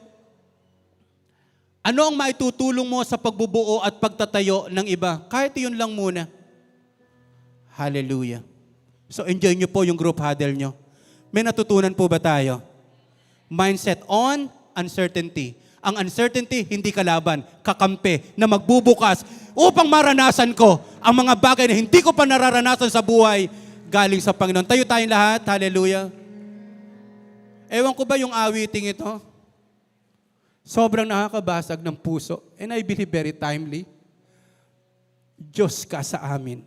Ano ang maitutulong mo sa pagbubuo at pagtatayo ng iba? Kahit yun lang muna. Hallelujah. So enjoy nyo po yung group huddle nyo. May natutunan po ba tayo? Mindset on uncertainty. Ang uncertainty, hindi kalaban, kakampi na magbubukas upang maranasan ko ang mga bagay na hindi ko pa nararanasan sa buhay galing sa Panginoon. Tayo tayong lahat. Hallelujah. Ewan ko ba yung awiting ito? Sobrang nakakabasag ng puso. And I believe very timely. Diyos ka sa amin.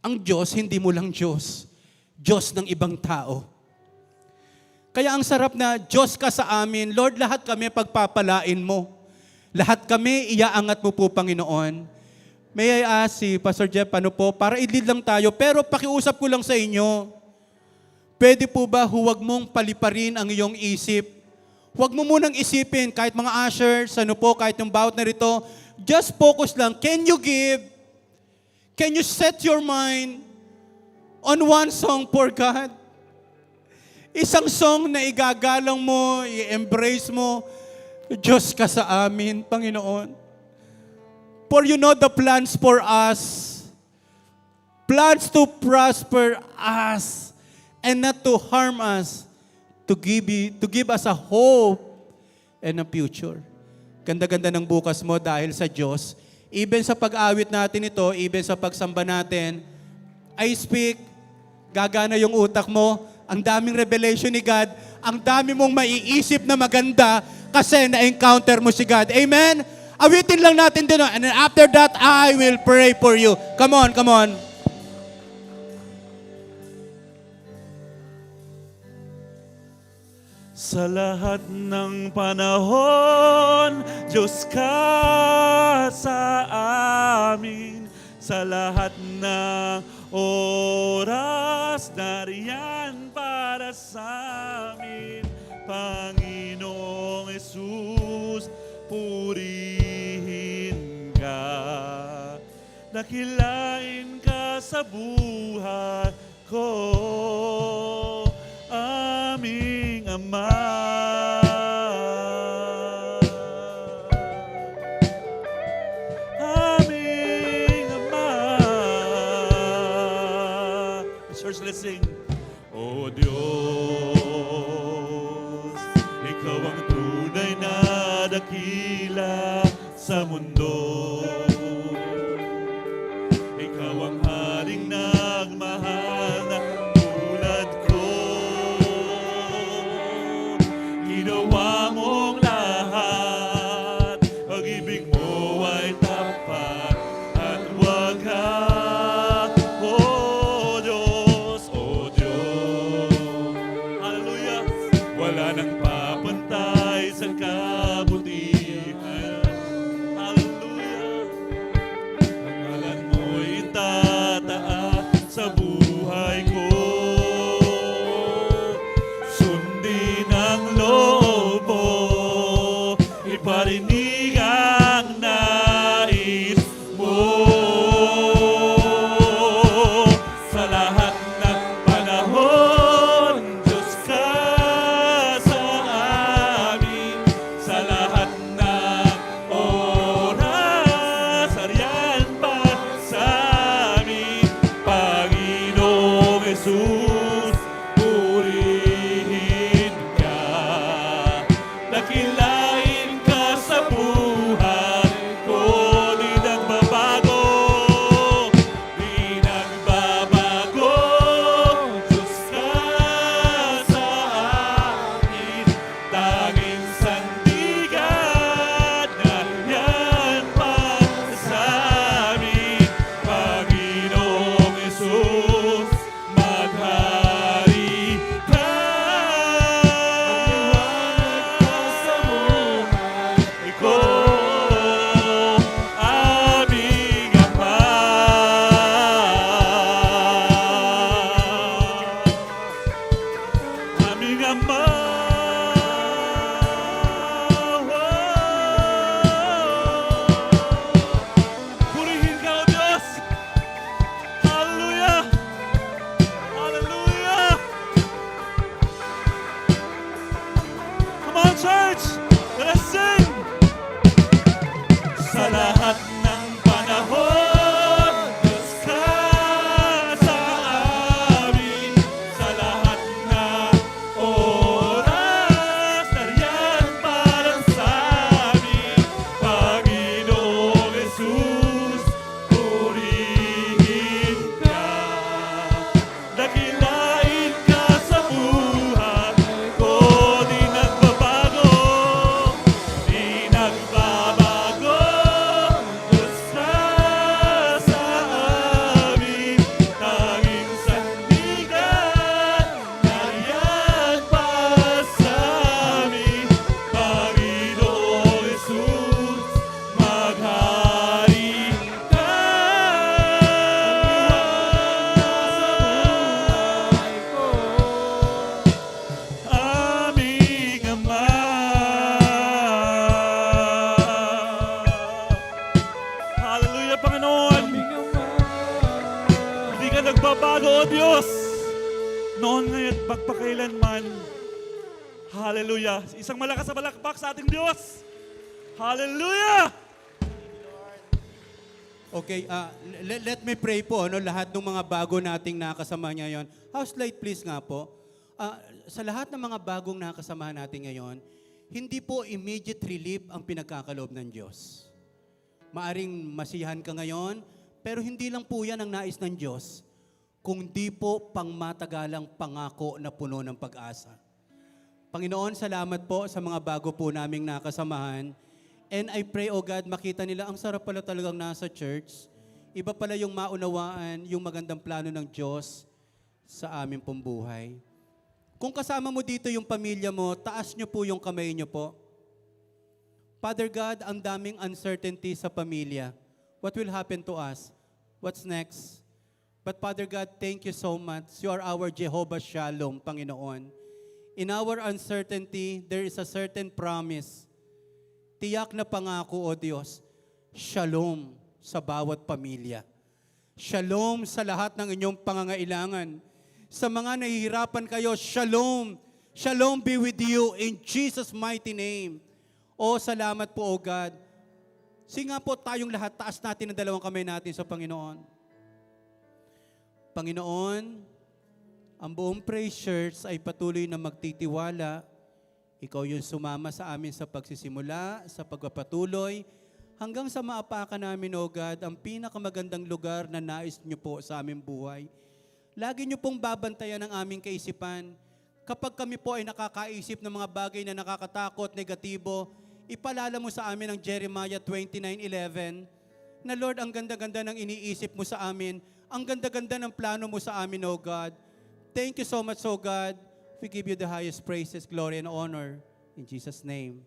Ang Diyos, hindi mo lang Diyos. Diyos ng ibang tao. Kaya ang sarap na Diyos ka sa amin. Lord, lahat kami pagpapalain mo. Lahat kami iaangat mo po, Panginoon. May I ask si Pastor Jeff, para i-lead lang tayo. Pero pakiusap ko lang sa inyo. Pwede po ba huwag mong paliparin ang iyong isip? Huwag mo munang isipin, kahit mga ushers, kahit yung bawat na rito, just focus lang. Can you give? Can you set your mind? on one song for God. Isang song na igagalang mo, i-embrace mo, Diyos ka sa amin, Panginoon. For you know the plans for us. Plans to prosper us and not to harm us, to give us a hope and a future. Ganda-ganda ng bukas mo dahil sa Diyos. Even sa pag-awit natin ito, even sa pagsamba natin, I speak, gagana yung utak mo, ang daming revelation ni God, ang dami mong maiisip na maganda kasi na-encounter mo si God. Amen? Awitin lang natin din. And then after that, I will pray for you. Come on, come on. Sa lahat ng panahon, Diyos ka sa amin. Sa lahat ng oras, nariyan para sa amin. Panginoong Jesus, purihin ka. Dakilain ka sa buhay ko, aming Ama. Aming Ama. Church, let's sing. O Diyos, Ikaw ang tunay na dakila sa mundo. Ikaw ang haring nagmahal na tulad ko. Ginawa mong lahat, pag-ibig mo ay tapat at wagas. O Diyos, hallelujah, wala nang papantay sa kabutihan. Hallelujah. nagbabago, O Diyos. Noon ngayon, magpakailanman. Hallelujah. Isang malakas na palakpak sa ating Diyos. Hallelujah! Okay, let me pray po, no, lahat ng mga bago nating nakasama ngayon. House light please nga po. Sa lahat ng mga bagong nakasama natin ngayon, hindi po immediate relief ang pinagkakaloob ng Diyos. Maaring masiyahan ka ngayon, pero hindi lang po yan ang nais ng Diyos, kundi po pangmatagalang pangako na puno ng pag-asa. Panginoon, salamat po sa mga bago po naming nakasamahan. And I pray, O God, makita nila, ang sarap pala talagang nasa church. Iba pala yung maunawaan, yung magandang plano ng Diyos sa aming pong buhay. Kung kasama mo dito yung pamilya mo, taas nyo po yung kamay nyo po. Father God, ang daming uncertainty sa pamilya. What will happen to us? What's next? But Father God, thank you so much. You are our Jehovah Shalom, Panginoon. In our uncertainty, there is a certain promise. Tiyak na pangako, O Diyos, Shalom sa bawat pamilya. Shalom sa lahat ng inyong pangangailangan. Sa mga nahihirapan kayo, Shalom. Shalom be with you in Jesus' mighty name. O salamat po, O God. Sige nga po tayong lahat, taas natin ang dalawang kamay natin sa Panginoon. Panginoon, ang buong Praise Church ay patuloy na magtitiwala. Ikaw yung sumama sa amin sa pagsisimula, sa pagpapatuloy, hanggang sa maapakan namin, O God, ang pinakamagandang lugar na nais niyo po sa aming buhay. Lagi niyo pong babantayan ang aming kaisipan. Kapag kami po ay nakakaisip ng mga bagay na nakakatakot, negatibo, ipalala mo sa amin ang Jeremiah 29:11 na Lord, ang ganda-ganda ng iniisip mo sa amin, ang ganda-ganda ng plano mo sa amin, O God. Thank you so much, O God. We give you the highest praises, glory, and honor. In Jesus' name,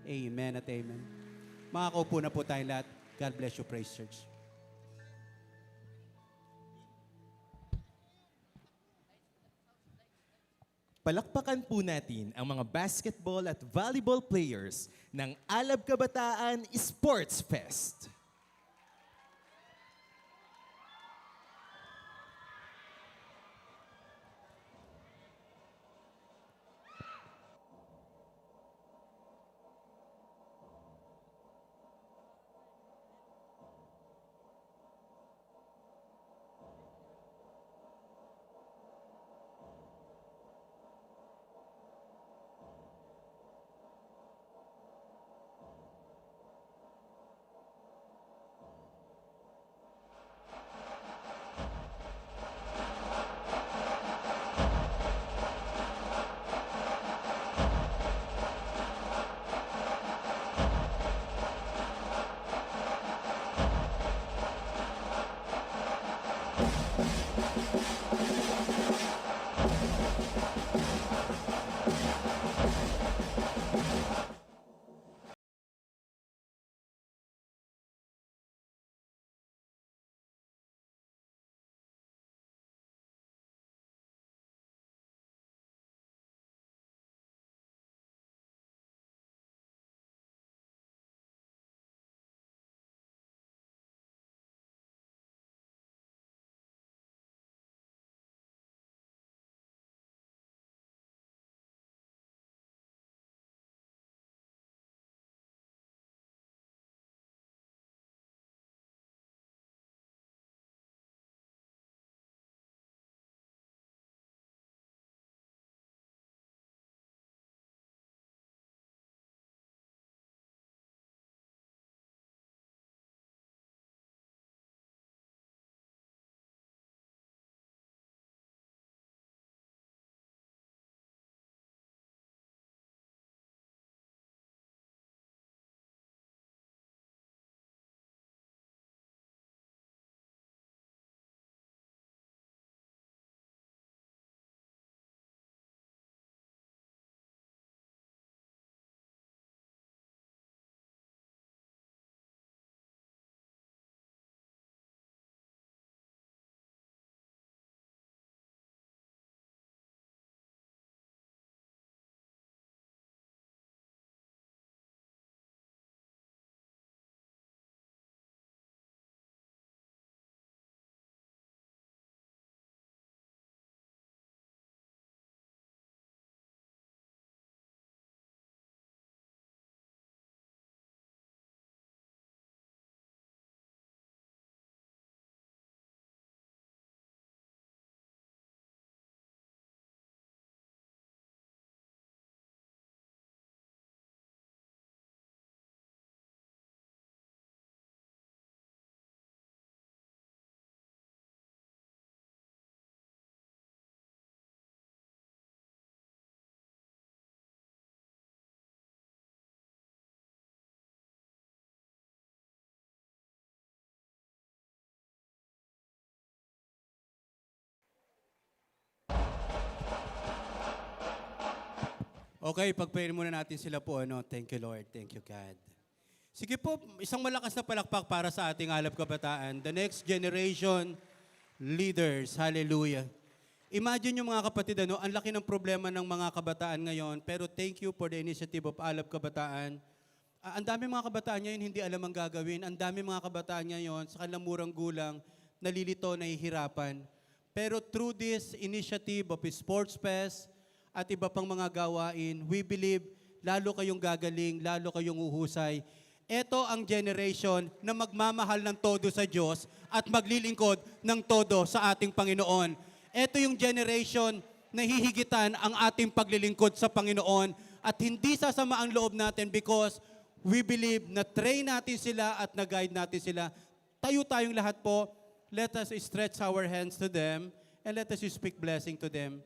amen at amen. Makakaupo na po tayong lahat. God bless you, Praise Church. Palakpakan po natin ang mga basketball at volleyball players ng Alab Kabataan Sports Fest. Okay, pag-pray muna natin sila po. Thank you, Lord. Thank you, God. Sige po, isang malakas na palakpak para sa ating Alab Kabataan. The next generation leaders. Hallelujah. Imagine yung mga kapatid, ang laki ng problema ng mga kabataan ngayon, pero thank you for the initiative of Alab Kabataan. Ang dami mga kabataan ngayon hindi alam ang gagawin. Ang dami mga kabataan ngayon sa kanilang murang gulang, nalilito, nahihirapan. Pero through this initiative of Sports Fest at iba pang mga gawain, we believe lalo kayong gagaling, lalo kayong uhusay. Ito ang generation na magmamahal ng todo sa Diyos at maglilingkod ng todo sa ating Panginoon. Ito yung generation na hihigitan ang ating paglilingkod sa Panginoon at hindi sasama ang loob natin because we believe na train natin sila at na-guide natin sila. Tayo tayong lahat po, let us stretch our hands to them and let us speak blessing to them.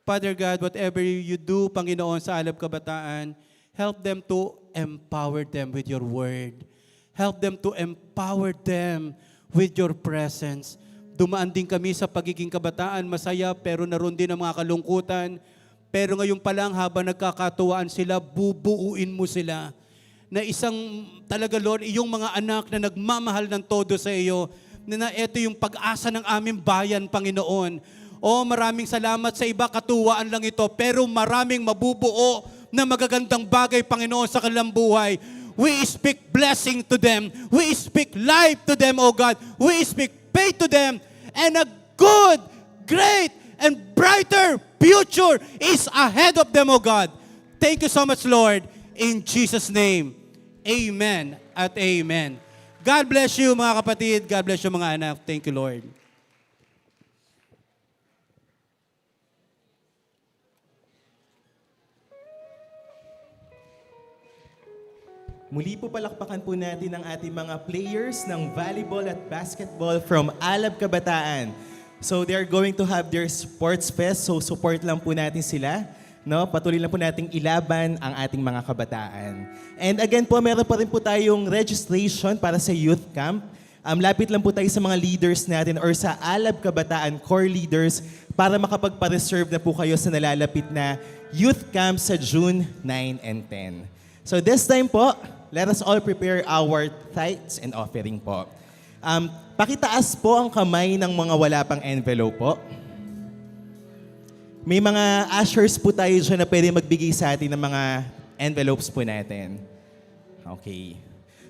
Father God, whatever you do, Panginoon, sa Alab Kabataan, help them to empower them with your word. Help them to empower them with your presence. Dumaan din kami sa pagiging kabataan, masaya, pero naroon din ang mga kalungkutan. Pero ngayon pa lang, habang nagkakatuwaan sila, bubuuin mo sila. Na isang talaga, Lord, iyong mga anak na nagmamahal ng todo sa iyo, na ito yung pag-asa ng aming bayan, Panginoon. O maraming salamat sa iba, katuwaan lang ito, pero maraming mabubuo na magagandang bagay, Panginoon, sa kanilang buhay. We speak blessing to them. We speak life to them, O God. We speak faith to them. And a good, great, and brighter future is ahead of them, O God. Thank you so much, Lord. In Jesus' name, amen at amen. God bless you, mga kapatid. God bless you, mga anak. Thank you, Lord. Muli po palakpakan po natin ang ating mga players ng volleyball at basketball from Alab Kabataan. So they're going to have their sports fest, so support lang po natin sila. No? Patuloy lang po nating ilaban ang ating mga kabataan. And again po, meron pa rin po tayong registration para sa youth camp. Lapit lang po tayo sa mga leaders natin or sa Alab Kabataan core leaders para makapagpa-reserve na po kayo sa nalalapit na youth camp sa June 9 and 10. So this time po, let us all prepare our tithes and offering po. Pakitaas po ang kamay ng mga wala pang envelope po. May mga ushers po tayo dyan na pwede magbigay sa atin ng mga envelopes po natin. Okay.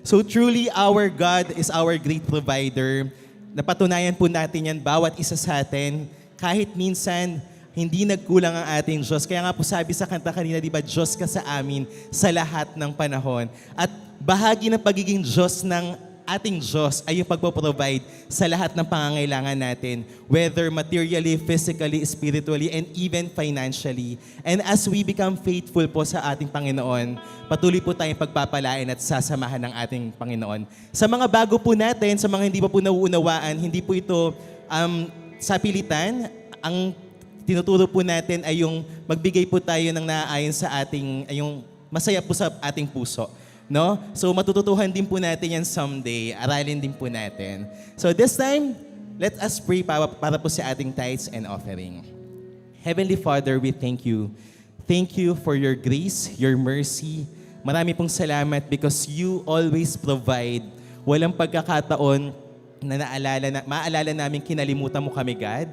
So truly, our God is our great provider. Napatunayan po natin yan bawat isa sa atin. Kahit minsan, hindi nagkulang ang ating Diyos. Kaya nga po sabi sa kanta kanina, di ba, Diyos ka sa amin sa lahat ng panahon. At bahagi ng pagiging Diyos ng ating Diyos ay yung pagpo-provide sa lahat ng pangangailangan natin, whether materially, physically, spiritually, and even financially. And as we become faithful po sa ating Panginoon, patuloy po tayong pagpapalain at sasamahan ng ating Panginoon. Sa mga bago po natin, sa mga hindi pa po nauunawaan, hindi po ito sa pilitan. Ang tinuturo po natin ay yung magbigay po tayo ng naaayon sa ating, ay yung masaya po sa ating puso. No? So matututuhan din po natin yan someday. Aralin din po natin. So this time, let us pray para po sa ating tithes and offering. Heavenly Father, we thank you. Thank you for your grace, your mercy. Marami pong salamat because you always provide. Walang pagkakataon na maalala namin kinalimutan mo kami, God.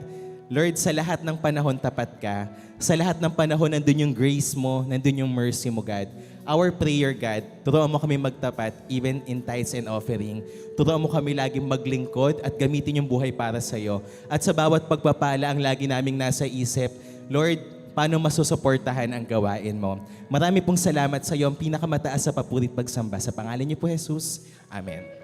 Lord, sa lahat ng panahon tapat ka. Sa lahat ng panahon nandun yung grace mo, nandun yung mercy mo, God. Our prayer, God, turuan mo kami magtapat even in tithes and offering. Turuan mo kami laging maglingkod at gamitin yung buhay para sa iyo. At sa bawat pagpapala ang lagi naming nasa isip, Lord, paano masusuportahan ang gawain mo? Marami pong salamat sa iyo, ang pinakamataas sa papurit pagsamba. Sa pangalan niyo po, Jesus. Amen.